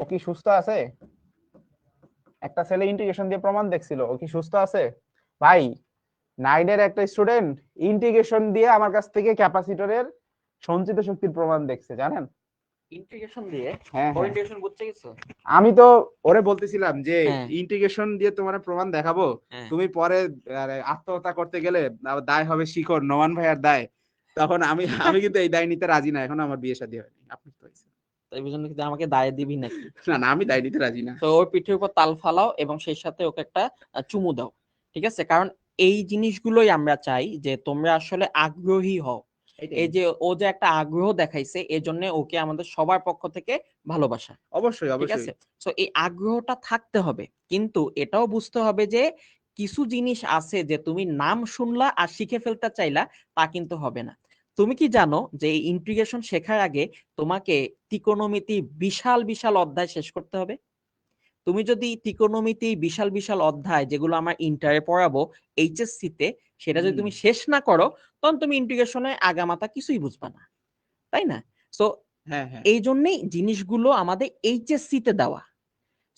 ও কি সুস্থ আছে? একটা ছেলে ইন্টিগ্রেশন দিয়ে প্রমাণ দেখছিল, ও কি সুস্থ আছে? ভাই, 9 এর একটা স্টুডেন্ট ইন্টিগ্রেশন দিয়ে আমার কাছ থেকে ক্যাপাসিটরের সঞ্চিত শক্তির প্রমাণ দেখছে, জানেন? ইন্টিগ্রেশন দিয়ে হ্যাঁ হ্যাঁ ইন্টিগ্রেশন বুঝতে গেছো? আমি তো ওরে বলতেছিলাম যে হ্যাঁ ইন্টিগ্রেশন দিয়ে তোমার প্রমাণ দেখাবো, হ্যাঁ তুমি পরে আত্মহত্যা করতে গেলে আবার দায় হবে শিকড়, নোমান ভাইয়ার দায়। তখন আমি আমি কিন্তু এই দায় নিতে রাজি না, এখন আমার বিয়ে শাদী হয়নি, আপনি তো হয়েছে। তাই বুঝুন কি আমাকে দায় দিবি নাকি? না না, আমি দায় নিতে রাজি না। তো ওর পিঠের উপর তাল ফালাও এবং সেই সাথে ওকে একটা চুমু দাও, ঠিক আছে? কারণ এই জিনিসগুলোই আমরা চাই যে তোমরা আসলে আগ্রহী হও। এটাই, এই যে ও যে একটা আগ্রহ দেখাইছে, এজন্য ওকে আমাদের সবার পক্ষ থেকে ভালোবাসা, অবশ্যই ঠিক অবশ্যই। আছে? তো এই আগ্রহটা থাকতে হবে, কিন্তু এটাও বুঝতে হবে যে কিছু জিনিস আছে যে তুমি নাম শুনলা আর শিখে ফেলতে চাইলা, তা কিন্তু হবে না। তুমি কি জানো যে এই ইন্টিগ্রেশন শেখার আগে তোমাকে ত্রিকোণমিতি বিশাল বিশাল অধ্যায় শেষ করতে হবে? তুমি যদি ত্রিকোণমিতি বিশাল বিশাল অধ্যায় যেগুলো আমার ইন্টারে পড়াবো এইচএসসি তে, সেটা যদি তুমি শেষ না করো, তখন তুমি ইন্টিগ্রেশনে আগামাথা কিছুই বুঝবা না, তাই না? তো হ্যাঁ হ্যাঁ এই জন্যই জিনিসগুলো আমাদের এইচএসসি তে দেওয়া।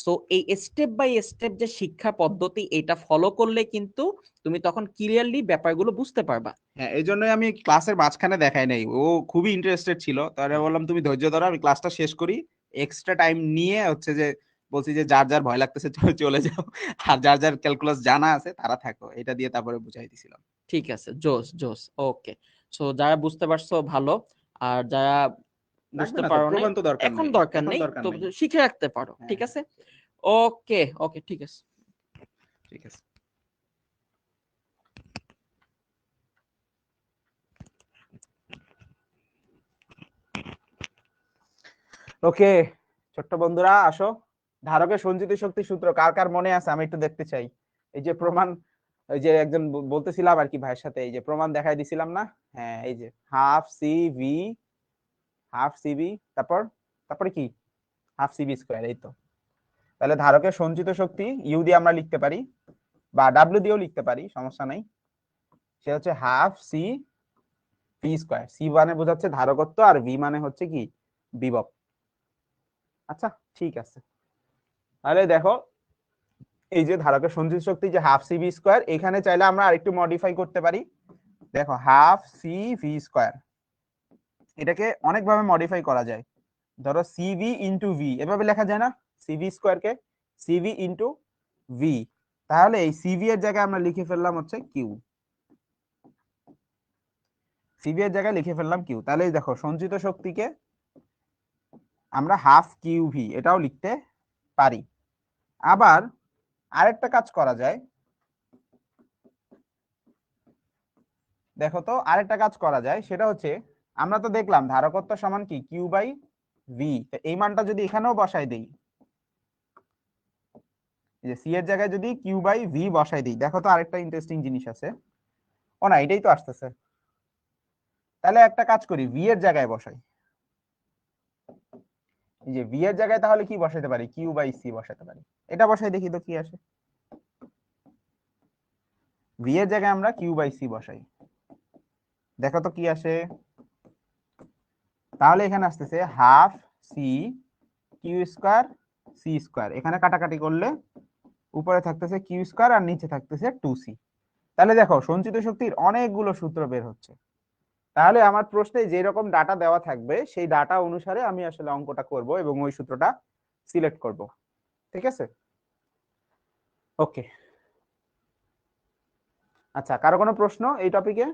সো এই স্টেপ বাই স্টেপ যে শিক্ষা পদ্ধতি, এটা ফলো করলে কিন্তু তুমি তখন ক্লিয়ারলি ব্যাপারগুলো বুঝতে পারবা। হ্যাঁ, এই জন্যই আমি ক্লাসের মাঝখানে দেখাই নাই, ও খুবই ইন্টারেস্টেড ছিল, তাহলে বললাম তুমি ধৈর্য ধরো, আমি ক্লাসটা শেষ করি। এক্সট্রা টাইম নিয়ে হচ্ছে যে বলছি যে যার যার ভয় লাগতেছে চলে যাও, আর যার যার ক্যালকুলাস জানা আছে তারা থাকো, এটা দিয়ে তারপরে বুঝাই দিছিলাম। ঠিক আছে, জোস জোস, ওকে। সো যারা বুঝতে পারছো ভালো, আর যারা লাগবে বুঝতে না তো, পারো নাই, প্রমাণ তো দরকার এখন নেই, দরকার এখন নেই, দরকার তো নেই। শিখে রাখতে পারো, হ্যাঁ ঠিক হ্যাঁ আছে? ওকে ওকে, ঠিক আছে। ঠিক আছে। ওকে, ছোট্ট বন্ধুরা আসো, ধারকের সঞ্চিত শক্তি সূত্র কার কার মনে আছে আমি একটু দেখতে চাই। এই যে প্রমাণ, ওই যে একজন বলতেছিলাম আর কি ভাইয়ের সাথে, এই যে প্রমাণ দেখাই দিছিলাম না? হ্যাঁ, এই যে half C V, half C V, তারপর তারপরে কি, হাফ সিবি স্কোয়ার, এই তো। তাহলে ধারকের সঞ্চিত শক্তি ইউ দিয়ে আমরা লিখতে পারি, বা ডাব্লিউ দিয়েও লিখতে পারি, সমস্যা নাই। সে হচ্ছে half C V square, C মানে বোঝাচ্ছে ধারকত্ব আর ভি মানে হচ্ছে কি, বিভব। আচ্ছা, ঠিক আছে। তাহলে দেখো, এই যে ধারকের সঞ্চিত শক্তি যে হাফ সি ভি স্কোয়ার, এখানে চাইলে আমরা আরেকটু মডিফাই করতে পারি। দেখো হাফ সি ভি স্কোয়ার, এটাকে অনেকভাবে মডিফাই করা যায়। ধরো সিভি ইন্টু ভি এভাবে লেখা যায় না, সিভি স্কোয়ার কে সিভি ইন্টু ভি, তাহলে এই সিভি এর জায়গায় আমরা লিখে ফেললাম হচ্ছে কিউ, সিভি এর জায়গায় লিখে ফেললাম কিউ। তাহলে দেখো সঞ্চিত শক্তিকে আমরা হাফ কিউ ভি এটাও লিখতে পারি। আবার আরেকটা কাজ করা যায়, দেখো তো আরেকটা কাজ করা যায়, সেটা হচ্ছে আমরা তো দেখলাম ধারকত্ব সমান কি কিউ বাই ভি, এই মানটা যদি এখানেও বসাই দিই, এই যে সি এর জায়গায় যদি কিউ বাই ভি বসাই দিই, দেখো তো আরেকটা ইন্টারেস্টিং জিনিস আছে। ও না, এটাই তো আসতেছে। তাহলে একটা কাজ করি, ভি এর জায়গায় বসাই, এই যে ভি এর জায়গায় তাহলে কি বসাতে পারি, কিউ বাই সি বসাতে পারি। এটা বসাই দেখি তো কি আসে। ভি এর জায়গায় আমরা কিউ বাই সি বসাই, দেখো তো কি আসে। তাহলে এখানে আসতেছে half C Q square C square, এখানে কাটাকাটি করলে উপরে থাকতেছে কিউ স্কোয়ার আর নিচে থাকতেছে টু সি। তাহলে দেখো সঞ্চিত শক্তির অনেকগুলো সূত্র বের হচ্ছে। তাহলে আমার প্রশ্নে যে রকম ডাটা দেওয়া থাকবে সেই ডাটা অনুসারে আমি আসলে অঙ্কটা করব এবং ওই সূত্রটা সিলেক্ট করব, ঠিক আছে? ওকে, আচ্ছা, কারো কোনো প্রশ্ন এই টপিকে?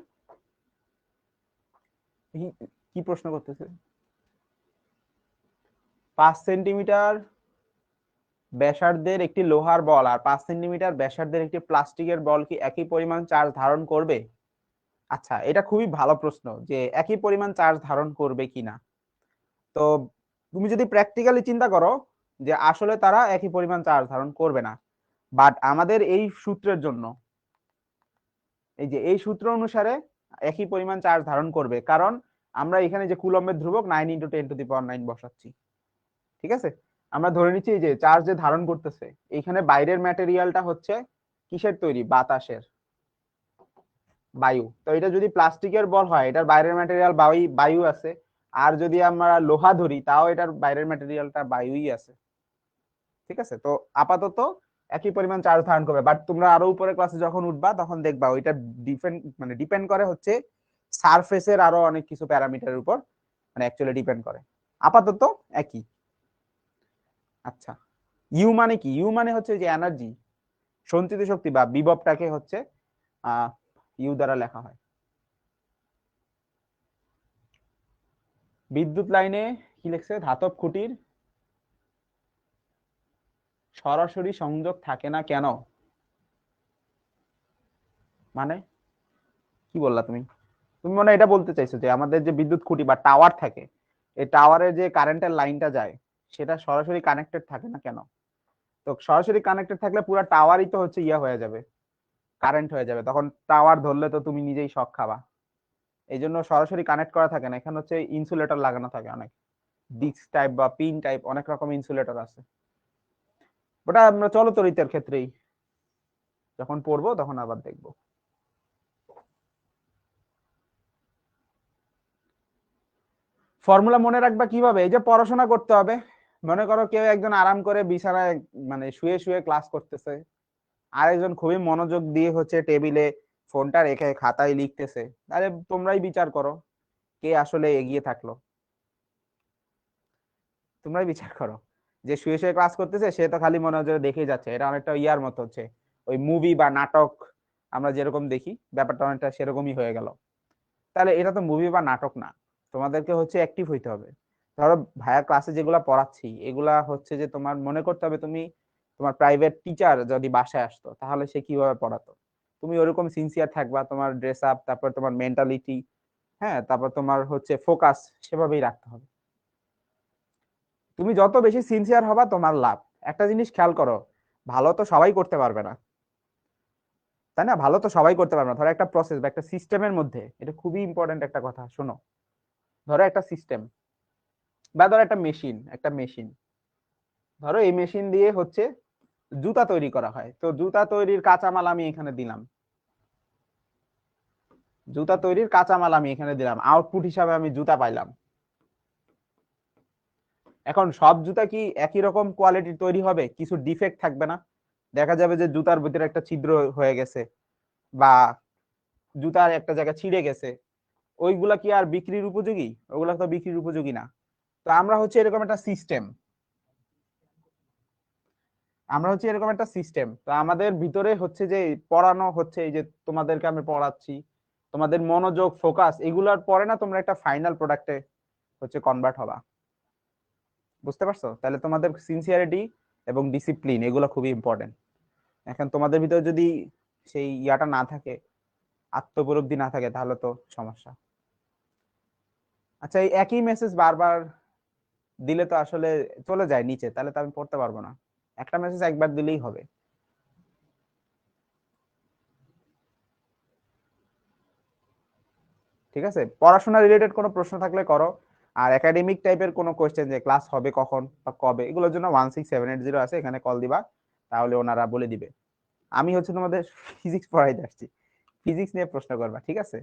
কি প্রশ্ন করতেছে? 5 সেন্টিমিটার ব্যাসার্ধের একটি লোহার বল আর 5 সেন্টিমিটার ব্যাসার্ধের একটি প্লাস্টিকের বল কি একই পরিমাণ চার্জ ধারণ করবে? আচ্ছা, এটা খুবই ভালো প্রশ্ন যে একই পরিমাণ চার্জ ধারণ করবে কিনা। তো তুমি যদি প্র্যাকটিক্যালি চিন্তা করো যে আসলে তারা একই পরিমাণ চার্জ ধারণ করবে না, বাট আমাদের এই সূত্রের জন্য, এই যে এই সূত্র অনুসারে একই পরিমাণ চার্জ ধারণ করবে, কারণ আমরা এখানে যে কুলম্বের ধ্রুবক 9 × 10⁻৯ বসাচ্ছি, ঠিক আছে? আমরা ধরে নিচ্ছি যে চার্জ যে ধারণ করতেছে, এইখানে বাইরের ম্যাটেরিয়ালটা হচ্ছে কিসের তৈরি, বাতাসের, বায়ু। তো এটা যদি প্লাস্টিকের বল হয়, এটার বাইরের ম্যাটেরিয়াল বায়ু আছে, আর যদি আমরা লোহা ধরি তাও এটার বাইরের ম্যাটেরিয়ালটা বায়ুই আছে, ঠিক আছে? তো আপাতত একই পরিমাণ চার্জ ধারণ করবে, বাট তোমরা আরো উপরে ক্লাসে যখন উঠবা তখন দেখবা ওইটা ডিপেন্ড করে হচ্ছে সারফেসের আরো অনেক কিছু প্যারামিটারের উপর, মানে অ্যাকচুয়ালি ডিপেন্ড করে। আপাতত একই। আচ্ছা, ইউ মানে কি? ইউ মানে হচ্ছে যে এনার্জি, সঞ্চিত শক্তি বা বিভবটাকে হচ্ছে ইউ দ্বারা লেখা হয়। বিদ্যুৎ লাইনে কি লিখছে? ধাতব খুঁটির সরাসরি সংযোগ থাকে না কেন? মানে কি বললা তুমি? তুমি মনে হয় এটা বলতে চাইছো যে আমাদের যে বিদ্যুৎ খুঁটি বা টাওয়ার থাকে, এই টাওয়ারে যে কারেন্টের লাইনটা যায় সেটা সরাসরি কানেক্টেড থাকে না কেন? তো সরাসরি কানেক্টেড থাকলে পুরো টাওয়ারই তো হচ্ছে ইয়া হয়ে যাবে, কারেন্ট হয়ে যাবে, তখন টাওয়ার ধরলে তো তুমি নিজেই শক খাবা। এই জন্য সরাসরি কানেক্ট করা থাকে না, এখানে হচ্ছে ইনসুলেটর লাগানো থাকে, অনেক ডিস্ক টাইপ বা পিন টাইপ অনেক রকম ইনসুলেটর আছে। ওটা আমরা চলতরিতের ক্ষেত্রেই যখন পড়বো তখন আবার দেখবো। ফর্মুলা মনে রাখবা কিভাবে? এই যে পড়াশোনা করতে হবে, মনে করো কেউ একজন আরাম করে বিছানায় মানে শুয়ে শুয়ে ক্লাস করতেছে, আরেকজন খুবই মনোযোগ দিয়ে হচ্ছে টেবিলে ফোনটা রেখে খাতায় লিখতেছে, তাহলে তোমরাই বিচার করো কে আসলে এগিয়ে থাকলো। তোমরাই বিচার করো। যে শুয়ে শুয়ে ক্লাস করতেছে সে তো খালি মনোযোগে দেখেই যাচ্ছে, এটা অনেকটা ইয়ার মতো হচ্ছে ওই মুভি বা নাটক আমরা যেরকম দেখি, ব্যাপারটা অনেকটা সেরকমই হয়ে গেল। তাহলে এটা তো মুভি বা নাটক না, তোমাদেরকে হচ্ছে অ্যাক্টিভ হইতে হবে। ধরো ভাইয়া ক্লাসে যেগুলা পড়াচ্ছি এগুলা হচ্ছে যে তোমার মনে করতে হবে তুমি তোমার প্রাইভেট টিচার যদি বাসায় আসতো তাহলে সে কিভাবে পড়াতো, তুমি ওরকম সিনসিয়ার থাকবা, তোমার ড্রেস আপ, তারপর তোমার মেন্টালিটি, হ্যাঁ, তারপর তোমার হচ্ছে ফোকাস সেভাবেই রাখতে হবে। তুমি যত বেশি সিনসিয়ার হবা তোমার লাভ। একটা জিনিস খেয়াল করো, ভালো তো সবাই করতে পারবে না, তাই না? ভালো তো সবাই করতে পারবে না। ধরো একটা প্রসেস বা একটা সিস্টেমের মধ্যে, এটা খুবই ইম্পর্টেন্ট একটা কথা, শোনো। ধরো একটা সিস্টেম বা ধরো একটা মেশিন, ধরো এই মেশিন দিয়ে হচ্ছে জুতা তৈরি করা হয়, তো জুতা তৈরির কাঁচামাল আমি এখানে দিলাম, জুতা তৈরির কাঁচামাল আমি এখানে দিলাম, আউটপুট হিসাবে আমি জুতা পাইলাম। এখন সব জুতা কি একই রকম কোয়ালিটির তৈরি হবে? কিছু ডিফেক্ট থাকবে না? দেখা যাবে যে জুতার ভিতরে একটা ছিদ্র হয়ে গেছে বা জুতার একটা জায়গা ছিঁড়ে গেছে, ওইগুলা কি আর বিক্রির উপযোগী? ওগুলা তো বিক্রির উপযোগী না। তো আমরা হচ্ছে এরকম একটা সিস্টেম, তো আমাদের ভিতরে হচ্ছে যে পড়ানো হচ্ছে, এই যে তোমাদেরকে আমি পড়াচ্ছি, তোমাদের মনোযোগ ফোকাস এগুলার পরে না তোমরা একটা ফাইনাল প্রোডাক্টে হচ্ছে কনভার্ট হবা। বুঝতে পারছো? তাহলে তোমাদের সিনসিয়ারিটি এবং ডিসিপ্লিন এগুলো খুবই ইম্পর্টেন্ট। এখন তোমাদের ভিতরে যদি সেই ইয়াটা না থাকে, আত্মোপলব্ধি না থাকে, তাহলে তো সমস্যা। আচ্ছা, এই একই মেসেজ বারবার দিলে তো আসলে চলে যায় নিচে, তাহলে তো আমি পড়তে পারবো না। একটা মেসেজ একবার দিলেই হবে। ঠিক আছে, পড়াশোনা রিলেটেড কোনো প্রশ্ন থাকলে করো। আর একাডেমিক টাইপের কোনো কোয়েশ্চেন যে ক্লাস হবে কখন বা কবে, এগুলোর জন্য 16780 আছে, এখানে কল দিবা, তাহলে ওনারা বলে দিবে। আমি হচ্ছে তোমাদের ফিজিক্স পড়াইতে আসছি, ফিজিক্স নিয়ে প্রশ্ন করবা, ঠিক আছে?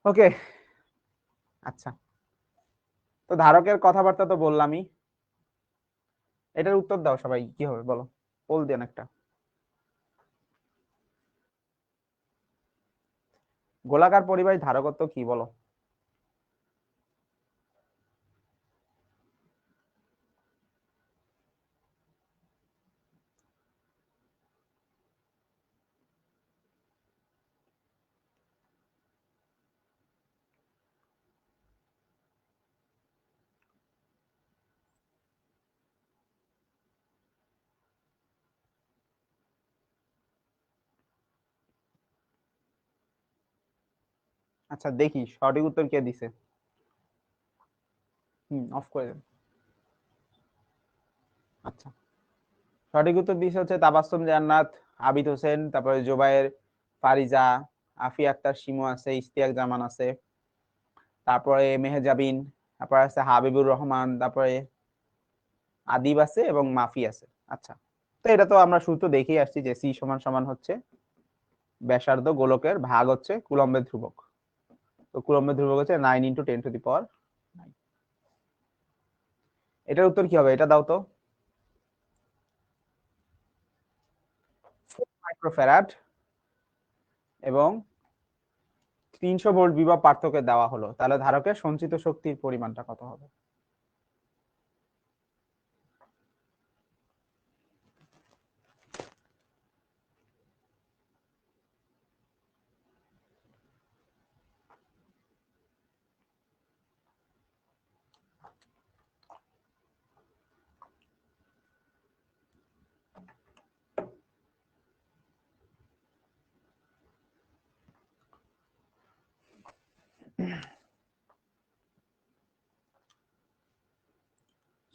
ওকে। আচ্ছা, তো ধারকের কথাবার্তা তো বললামই, এটার উত্তর দাও সবাই, কি হবে বলো, পোল দেন একটা। গোলাকার পরিবাহী ধারকত্ব কি বলো? আচ্ছা দেখি সঠিক উত্তর কে দিছে। অফ করে দেন। আচ্ছা, সঠিক উত্তর দিছে হচ্ছে তাবাসসুম জান্নাত, আবিদ হোসেন, তারপরে জোবায়ের, ফারিজা, আফিয়া আক্তার, শিমু আছে, ইশতিয়াক জামান আছে, তারপরে মেহজাবিন, তারপরে আছে হাবিবুর রহমান, তারপরে আদিব আছে এবং মাফি আছে। আচ্ছা, তো এটা তো আমরা সূত্র দেখেই আসছি যে সি সমান সমান হচ্ছে ব্যাসার্ধ গোলকের ভাগ হচ্ছে কুলম্বের ধ্রুবক। তো কুলম্বের ধ্রুবক হচ্ছে 9 × 10⁻⁹। এটার উত্তর কি হবে এটা দাও তো। 4 মাইক্রোফ্যারাড এবং 300 ভোল্ট বিভব পার্থক্য দেওয়া হলো, তাহলে ধারকের সঞ্চিত শক্তির পরিমাণটা কত হবে?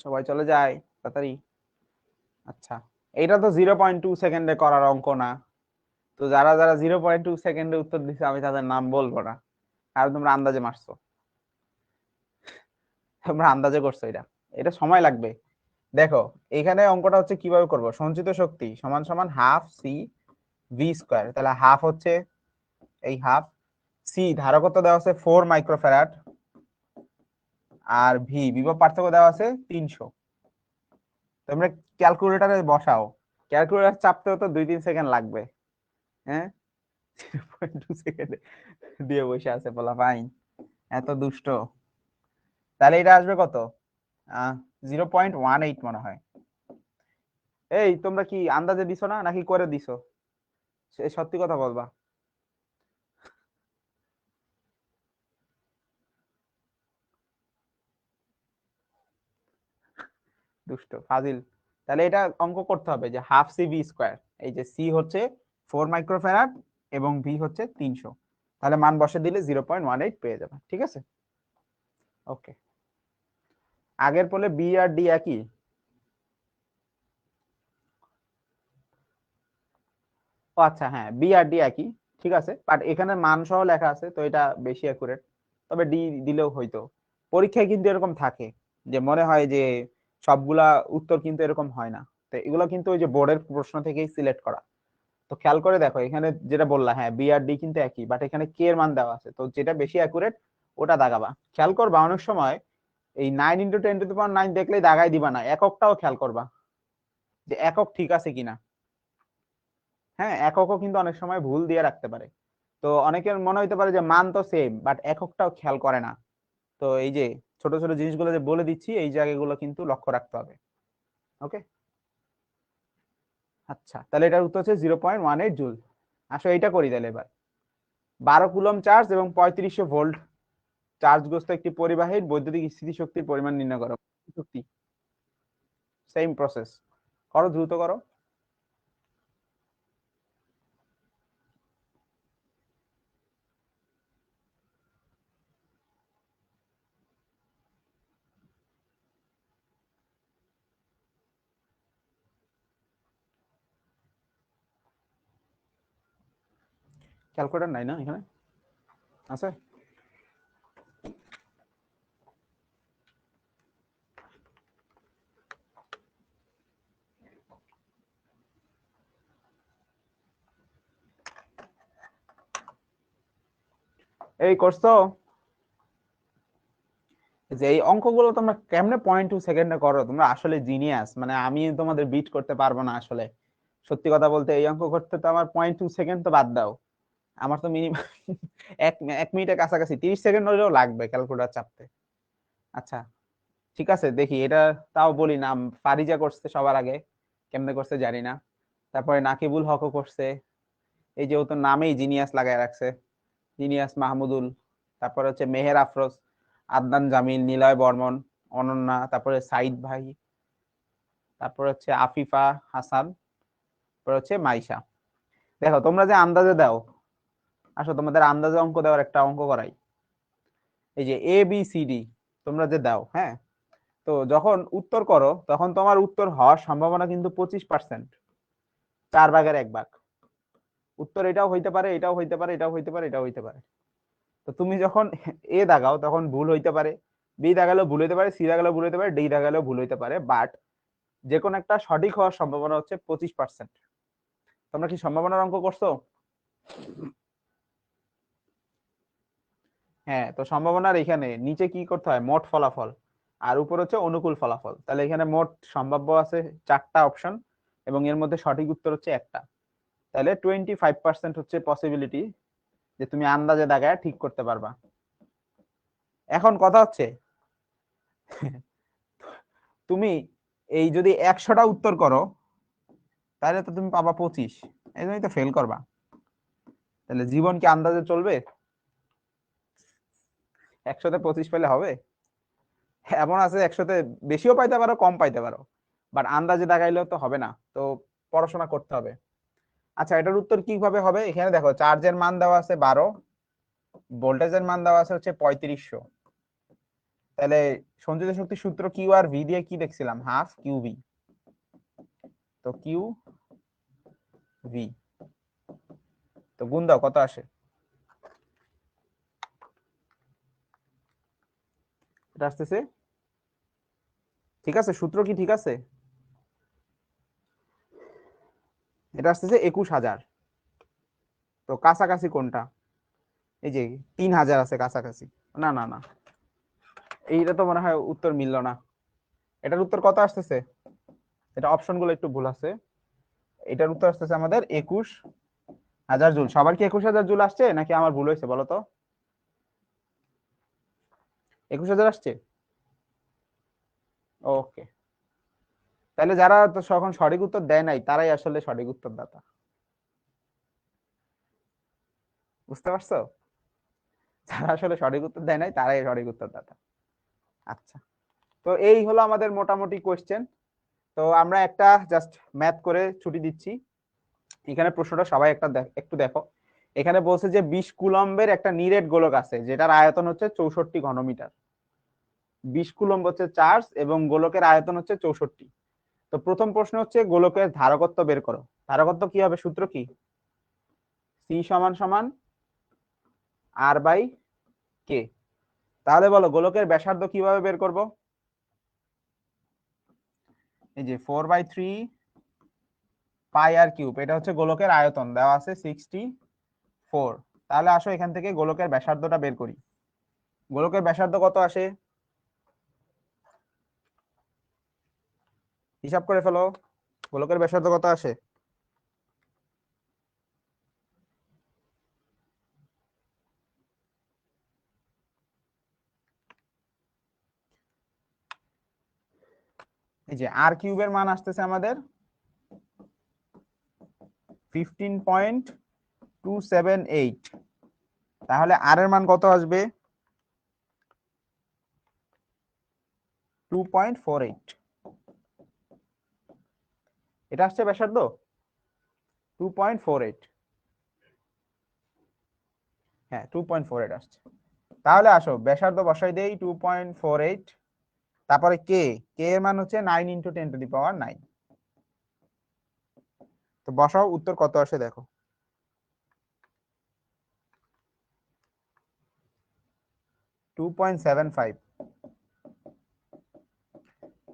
সবাই চলে যায় তাড়াতাড়ি। আচ্ছা, এটা তো 0.2 সেকেন্ডে করার অঙ্ক না, তো যারা যারা 0.2 সেকেন্ডে উত্তর দিচ্ছে আমি তাদের নাম বলবো না, আর তোমরা আন্দাজে মারছো, তোমরা আন্দাজে করছো। এটা এটা সময় লাগবে। দেখো এখানে অঙ্কটা হচ্ছে কিভাবে করব, সঞ্চিত শক্তি সমান সমান হাফ সি ভি স্কয়ার, তাহলে হাফ হচ্ছে এই হাফ, সি ধারকত্ব দেওয়া আছে 4 মাইক্রোফ্যারাড, আর ভি বিভব পার্থক্য দেওয়া আছে 300। তোমরা ক্যালকুলেটরে বসাও, ক্যালকুলেটর চাপতেও তো 2-3 সেকেন্ড লাগবে। হ্যাঁ 0.2 সেকেন্ডে দিয়ে বসে আছে বলা ফাইন, এত দুষ্ট। তাহলে এটা আসবে কত? 0.18 মনে হয়। এই তোমরা কি আন্দাজে দিছো না নাকি করে দিছো? সত্যি কথা বলবা। দুষ্ট ফাজিল। তাহলে এটা অঙ্ক করতে হবে যে হাফ সি ভি স্কোয়ার, এই যে সি হচ্ছে 4 মাইক্রোফ্যারাড এবং ভি হচ্ছে 300, তাহলে মান বসে দিলে 0.18 পেয়ে যাবে। ঠিক আছে, ওকে। আগের পলে বি আর ডি একই। ও আচ্ছা, হ্যাঁ বি আর ডি একই, ঠিক আছে, বাট এখানে মান সহ লেখা আছে তো এটা বেশি অ্যাকুরেট। তবে ডি দিলেও হয়তো, পরীক্ষায় কিন্তু এরকম থাকে যে মনে হয় যে সবগুলা উত্তর কিন্তু এরকম হয় না, তো এগুলো কিন্তু ওই যে বোর্ডের প্রশ্ন থেকেই সিলেক্ট করা। তো খেয়াল করে দেখো এখানে যেটা বললা, হ্যাঁ বি আর ডি কিন্তু একই, বাট এখানে কে এর মান দেওয়া আছে, তো যেটা বেশি অ্যাকুরেট ওটা দাগাবা। খেয়াল করবা অনেক সময় এই 9 × 10⁹ দেখলেই দাগাই দিবা না, এককটাও খেয়াল করবা যে একক ঠিক আছে কিনা। হ্যাঁ এককও কিন্তু অনেক সময় ভুল দিয়ে রাখতে পারে, তো অনেকের মনে হইতে পারে যে মান তো সেম বাট এককটাও খেয়াল করে না। তো এই যে ছোট ছোট জিনিসগুলো যে বলে দিচ্ছি এই জায়গাগুলো কিন্তু লক্ষ্য রাখতে হবে। ওকে, আচ্ছা তাহলে এটার উত্তর হচ্ছে 0.18 জুল। আসলে এইটা করি তাহলে এবার। 12 কুলম চার্জ এবং 3500 ভোল্ট চার্জগ্রস্ত একটি পরিবাহীর বৈদ্যুতিক স্থিতিশক্তির পরিমাণ নির্ণয় করো। শক্তি সেম প্রসেস, করো দ্রুত করো। ক্যালকুলেটর নাই না এখানে? আছে? এই করছো যে এই অঙ্কগুলো তোমরা কেমনে 0.2 সেকেন্ডে করো, তোমরা আসলে জিনিয়াস, মানে আমি তোমাদের বিট করতে পারবো না আসলে। সত্যি কথা বলতে এই অঙ্ক করতে তো আমার 0.2 সেকেন্ড তো বাদ দাও, আমার তো মিনিমাম এক 1 মিনিটের কাছাকাছি 30 সেকেন্ড হলেও লাগবে ক্যালকুলেটর চাপতে। আচ্ছা ঠিক আছে, দেখি এটা তাও বলি নাম। ফারিজা করছে সবার আগে, কেমনে করছে জানি না। তারপরে নাকিবুল হকও করছে, এই যে ও তো নামেই জিনিয়াস লাগায় রাখছে, জিনিয়াস মাহমুদুল। তারপরে হচ্ছে মেহের আফরোজ, আদনান জামিল, নিলয় বর্মন, অনন্যা, তারপরে সাইদ ভাই, তারপর হচ্ছে আফিফা হাসান, তারপর হচ্ছে মাইশা। দেখো তোমরা যে আন্দাজে দাও, আসো তোমাদের আন্দাজে অঙ্ক দেওয়ার একটা অঙ্ক করাই। এই যে এ বি সি ডি তোমরা যে দাও, হ্যাঁ, তো যখন উত্তর করো তখন তোমার উত্তর হওয়ার সম্ভাবনা কিন্তু 25%, 4 ভাগের 1 ভাগ। উত্তর এটাও হইতে পারে, এটাও হইতে পারে, এটাও হইতে পারে, এটাও হইতে পারে। তো তুমি যখন এ দাগাও তখন ভুল হইতে পারে, বি দাগালেও ভুল হইতে পারে, সি দাগালেও ভুল হইতে পারে, ডি দাগালেও ভুল হইতে পারে, বাট যে কোনো একটা সঠিক হওয়ার সম্ভাবনা হচ্ছে 25%। তোমরা কি সম্ভাবনার অঙ্ক করছো? হ্যাঁ, তো সম্ভাবনার এখানে নিচে কি করতে হয়, মোট ফলাফল, আর উপর হচ্ছে অনুকূল ফলাফল। তাহলে এখানে মোট সম্ভাব্য আছে 4টা অপশন এবং এর মধ্যে সঠিক উত্তর হচ্ছে একটা, তাহলে 25% হচ্ছে পসিবিলিটি যে তুমি আন্দাজে দাগায় ঠিক করতে পারবা। এখন কথা হচ্ছে তুমি এই যদি 100টা উত্তর করো তাহলে তো তুমি পাবা 25, এই জন্যই তো ফেল করবা। তাহলে জীবন কি আন্দাজে চলবে? 100তে 25 পেলে হবে? এমন আছে 100তে বেশিও পাইতে পারো, কম পাইতে পারো, বাট আন্দাজে দাগাইলেও তো হবে না, তো পড়াশোনা করতে হবে। আচ্ছা, এটার উত্তর কিভাবে হবে? এখানে দেখো চার্জের মান দেওয়া আছে 12, ভোল্টেজের মান দেওয়া আছে হচ্ছে 3500। তাহলে সঞ্চিত শক্তির সূত্র কিউ আর ভি দিয়ে কি দেখছিলাম? Half Q V. তো কিউ ভি, তো গুণ দাও, কত আসে? এটা আসতেছে, ঠিক আছে? সূত্র কি ঠিক আছে? এটা আসতেছে 21,000। তো কাছাকাছি কোনটা? এই যে 3,000 আছে কাছাকাছি। না না না, এইটা তো মনে হয় উত্তর মিলল না। এটার উত্তর কত আসতেছে? এটা অপশন গুলো একটু ভুল আছে। এটার উত্তর আসতেছে আমাদের 21,000 জুল। সবার কি 21,000 জুল আসছে নাকি আমার ভুল হয়েছে বলো তো? 21,000 আসছে? ওকে, তাহলে যারা তো এখন সঠিক উত্তর দেয় নাই তারাই আসলে সঠিক উত্তরদাতা। বুঝতে পারছো? যারা আসলে সঠিক উত্তর দেয় নাই তারাই সঠিক উত্তরদাতা। আচ্ছা, তো এই হলো আমাদের মোটামুটি কোশ্চেন। তো আমরা একটা জাস্ট ম্যাথ করে ছুটি দিচ্ছি। এখানে প্রশ্নটা সবাই একটু দেখো। এখানে বলছে যে 20 কুলম্বের একটা নিরেট গোলক আছে যেটার আয়তন হচ্ছে 64 ঘনমিটার। 20 কুলম্ব হচ্ছে চার্জ এবং গোলকের আয়তন হচ্ছে 64। তো প্রথম প্রশ্ন হচ্ছে গোলকের ধারকত্ব বের করো। ধারকত্ব কি হবে? সূত্র কি? সি সমান সমান আর বাই কে। তাহলে বলো গোলকের ব্যাসার্ধ কিভাবে বের করব? এই যে 4/3 পাই আর কিউব, এটা হচ্ছে গোলকের আয়তন, দেওয়া আছে 64। তাহলে আসো এখান থেকে গোলকের ব্যাসার্ধটা বের করি। গোলকের ব্যাসার্ধ কত আসে? হিসাব করে ফেলো, গোলকের ব্যাসার্ধ কত আসে? এই যে আর কিউবের মান আসতেছে আমাদের 15.278। তাহলে আর এর মান কত আসবে? 2.48। এটা আসছে ব্যাসার্ধ 2.48। হ্যাঁ 2.48 আসছে। তাহলে আসো ব্যাসার্ধ বসাই দেই 2.48। তারপরে কে, কে এর মান হচ্ছে 9 × 10⁹। তো বসাও, উত্তর কত আসে দেখো। 2.75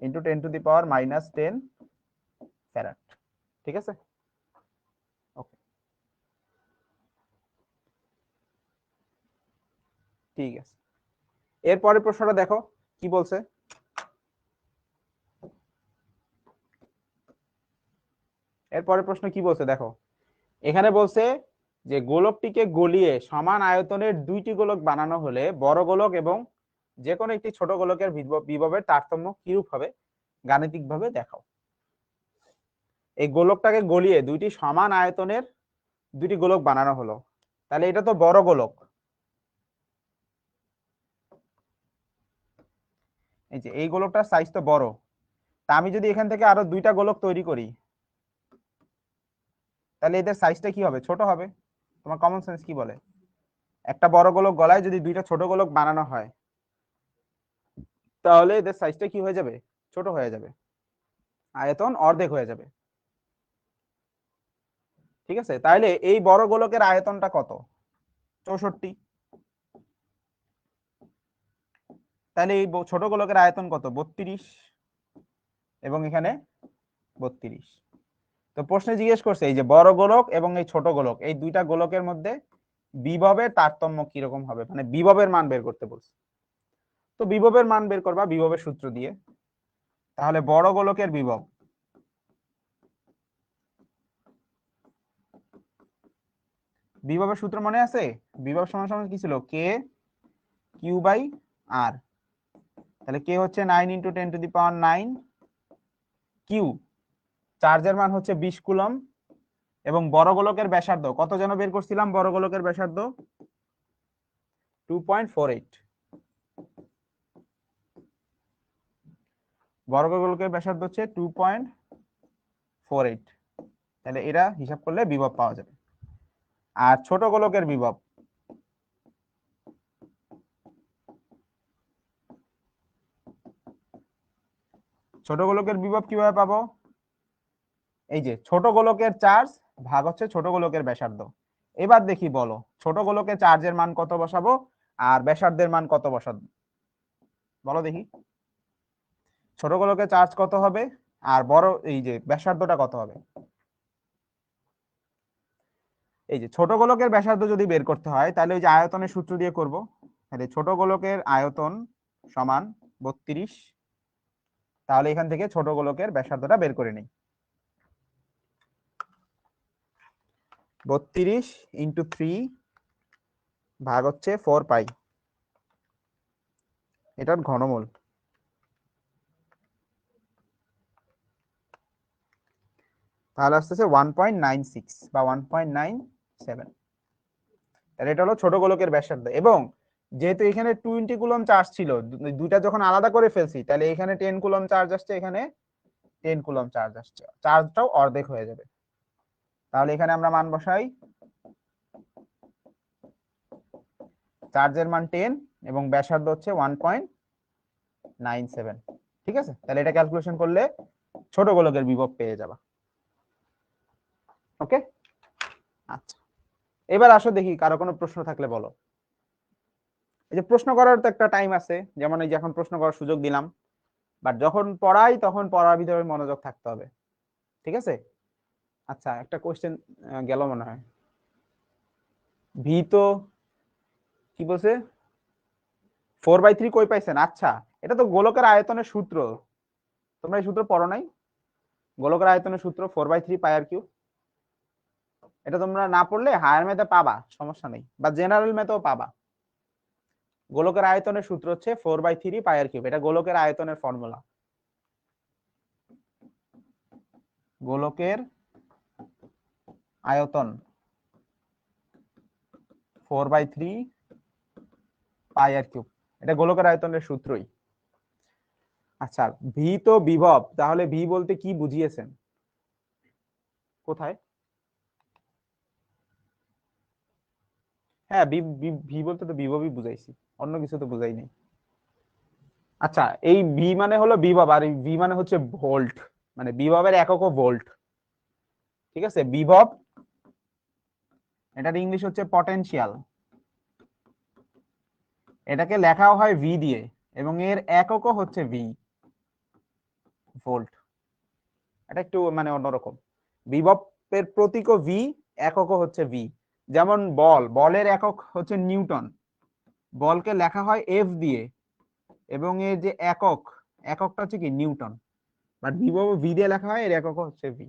× 10⁻⁻10 ফ্যারাড। ঠিক আছে, ওকে, ঠিক আছে। এরপরের প্রশ্নটা দেখো কি বলছে। এরপরের প্রশ্ন কি বলছে দেখো। এখানে বলছে যে গোলকটিকে গলিয়ে সমান আয়তনের দুইটি গোলক বানানো হলে বড় গোলক এবং যে কোনো একটি ছোট গোলকের বিভবের তারতম্য কিরূপ হবে গাণিতিকভাবে দেখাও। এই গোলকটাকে গলিয়ে দুইটি সমান আয়তনের দুইটি গোলক বানানো হলো, তাহলে এটা তো বড় গোলক। এই যে এই গোলকটার সাইজ তো বড়, তা আমি যদি এখান থেকে আরো দুইটা গোলক তৈরি করি তাহলে এদের সাইজটা কি হবে? ছোট হবে। তোমার কমন সেন্স কি বলে? একটা বড় গোলক গলায় যদি দুইটা ছোট গোলক বানানো হয় তাহলে এদের সাইজটা কি হয়ে যাবে? ছোট হয়ে যাবে, আয়তন অর্ধেক হয়ে যাবে। ঠিক আছে, তাহলে এই বড় গোলকের আয়তনটা কত? 64। তাহলে এই ছোট গোলকের আয়তন কত? 32, এবং এখানে 32। তো প্রশ্নে জিজ্ঞেস করছে এই যে বড় গোলক এবং এই ছোট গোলক, এই দুইটা গোলকের মধ্যে বিভবের তারতম্য কিরকম হবে, মানে বিভবের মান বের করতে বলছে। তো বিভবের মান বের করবা বিভবের সূত্র দিয়ে। তাহলে বড় গোলকের বিভব বিভবের সূত্র মনে আছে? বিভব সমান সমান কি ছিল? কে কিউ বাই আর। তাহলে কে হচ্ছে 9 × 10⁹ কিউ, চার্জের মান হচ্ছে 20 কুলম, এবং বড় গোলকের ব্যাসার্ধ কত যেন বের করছিলাম? বড় গোলকের ব্যাসার্ধ 2.48। বড় গোলকের ব্যাসার্ধ হচ্ছে 2.48। তাহলে এরা হিসাব করলে বিভব পাওয়া যাবে। আর ছোট গোলকের বিভব, ছোট গোলকের বিভব কিভাবে পাবো? এই যে ছোট গোলকের চার্জ ভাগ হচ্ছে ছোট গোলকের ব্যাসার্ধ। এবার দেখি বলো, ছোট গোলকের চার্জের মান কত বসাবো আর ব্যাসার্ধের মান কত বসাবো? বলো দেখি, ছোট গোলকের চার্জ কত হবে আর বড় এই যে ব্যাসার্ধটা কত হবে? এই যে ছোট গোলকের ব্যাসার্ধ যদি বের করতে হয় তাহলে ওই যে আয়তনের সূত্র দিয়ে করব। তাহলে ছোট গোলকের আয়তন সমান 32। তাহলে এখান থেকে ছোট গোলকের ব্যাসার্ধটা বের করে নিই। 32 × 3 ভাগ হচ্ছে 4 পাই, এটার ঘনমূল। তাহলে আসতেছে 1.96 বা 1.97। তাহলে এটা হলো ছোট গোলকের ব্যাসার্ধ। এবং যেহেতু এখানে 20 কুলম চার্জ ছিল, দুইটা যখন আলাদা করে ফেলছি, তাহলে এখানে 10 কুলম চার্জ আসছে, এখানে 10 কুলম চার্জ আসছে, চার্জটাও অর্ধেক হয়ে যাবে। তাহলে এখানে আমরা মান বসাই, চার্জের মান 10 এবং ব্যাসার্ধ হচ্ছে 1.97। ঠিক আছে, তাহলে এটা ক্যালকুলেশন করলে ছোট গোলকের বিভব পেয়ে যাবা। ওকে, আচ্ছা এবার আসো দেখি কারো কোনো প্রশ্ন থাকলে বলো। এই যে প্রশ্ন করার তো একটা টাইম আছে, যেমন এই যে এখন প্রশ্ন করার সুযোগ দিলাম, বাট যখন পড়াই তখন পড়ার ভিতরে মনোযোগ থাকতে হবে। ঠিক আছে, আচ্ছা একটা কোশ্চেন গেল মনে হয়। ভি তো কি বলছে? 4/3 কই পাইছেন? আচ্ছা, এটা তো গোলকের আয়তনের সূত্র, তোমরা এই সূত্র পড়ো নাই? গোলকের আয়তনের সূত্র 4/3 পাই আর কিউ। এটা তোমরা না পড়লে হায়ার ম্যাথে পাবা, সমস্যা নেই, বা জেনারেল ম্যাথেও পাবা। গোলকের আয়তনের সূত্র হচ্ছে 4/3 পাই আর কিউব। এটা গোলকের আয়তনের ফর্মুলা। গোলকের আয়তন 4/3 পাই আর কিউব, এটা গোলকের আয়তনের সূত্রই। আচ্ছা, ভি তো বিভব, তাহলে ভি বলতে কি বুঝিয়েছেন? কোথায়? হ্যাঁ, ভি বলতে তো বিভবই বুঝাইছি, অন্য কিছু তো বুঝাই নাই। আচ্ছা, এই ভি মানে হলো বিভব, আর এই ভি মানে হচ্ছে ভোল্ট, মানে বিভবের এককও ভোল্ট। ঠিক আছে, বিভব এটার ইংলিশ হচ্ছে পটেনশিয়াল, এটাকে লেখাও হয় ভি দিয়ে, এবং এর এককও হচ্ছে ভি, ভোল্ট। এটা একটু মানে অন্যরকম। বিভবের প্রতীকও ভি, এককও হচ্ছে ভি। যেমন বলের একক হচ্ছে নিউটন, বলকে লেখা হয় এফ দিয়ে, এবং এর যে এককটা হচ্ছে কি নিউটন, বাট বিভব ভি দিয়ে লেখা হয়, এর একক হচ্ছে ভি।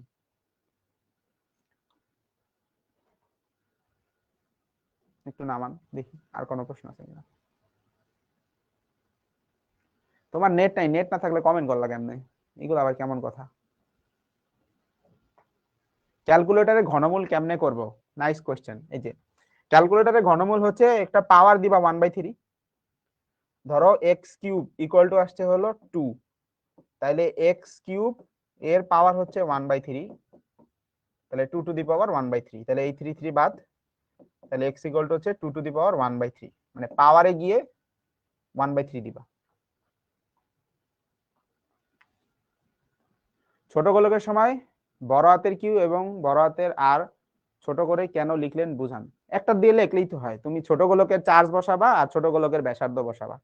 একটু নামান দেখি আর কোনো প্রশ্ন আছে কিনা। তোমার নেট নাই, নেট না থাকলে কমেন্ট করলা কেমনে? এগুলো আবার কেমন কথা? ক্যালকুলেটরে ঘনমূল কেমনে করব? Nice question. এই যে ক্যালকুলেটরে ঘনমূল হচ্ছে একটা পাওয়ার দিবা 1/3, ধরো এক্স কিউব ইকুয়াল টু আসছে হলো 2, তাহলে এক্স কিউব এর পাওয়ার হচ্ছে 1/3, তাহলে 2⁻1/3, তাহলে এই 3 3 বাদ, তাহলে এক্স ইকুয়াল টু হচ্ছে 2⁻1/3, মানে পাওয়ারে গিয়ে 1/3 দিবা। ছোট গোলকের সময় বড় হাতের কিউ এবং বড় হাতের আর ছোট করে কেন লিখলেন বুঝান। একটা দিয়ে লিখলেই তো হয়, তুমি ছোট গোলকের চার্জ বসাবা আর ছোট গোলকের ব্যাসার্ধ বসাবা।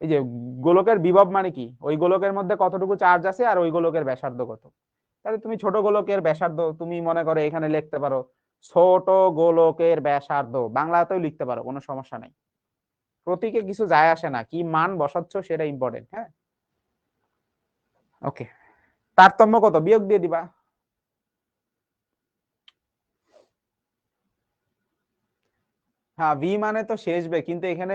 এই যে গোলকের বিভব মানে কি, ওই গোলকের মধ্যে কতটুকু চার্জ আছে আর ওই গোলকের ব্যাসার্ধ কত। তাহলে তুমি ছোট গোলকের ব্যাসার্ধ তুমি মনে করো এখানে লিখতে পারো ছোট গোলকের ব্যাসার্ধ, বাংলাতেও লিখতে পারো, কোনো সমস্যা নাই। প্রতীকে কিছু যায় আসে না, কি মান বসাচ্ছ সেটা ইম্পর্টেন্ট। হ্যাঁ, ওকে। তারতম্য কত বিয়োগ দিয়ে দিবা। হ্যাঁ, ভি মানে তো শেষ বে, কিন্তু এখানে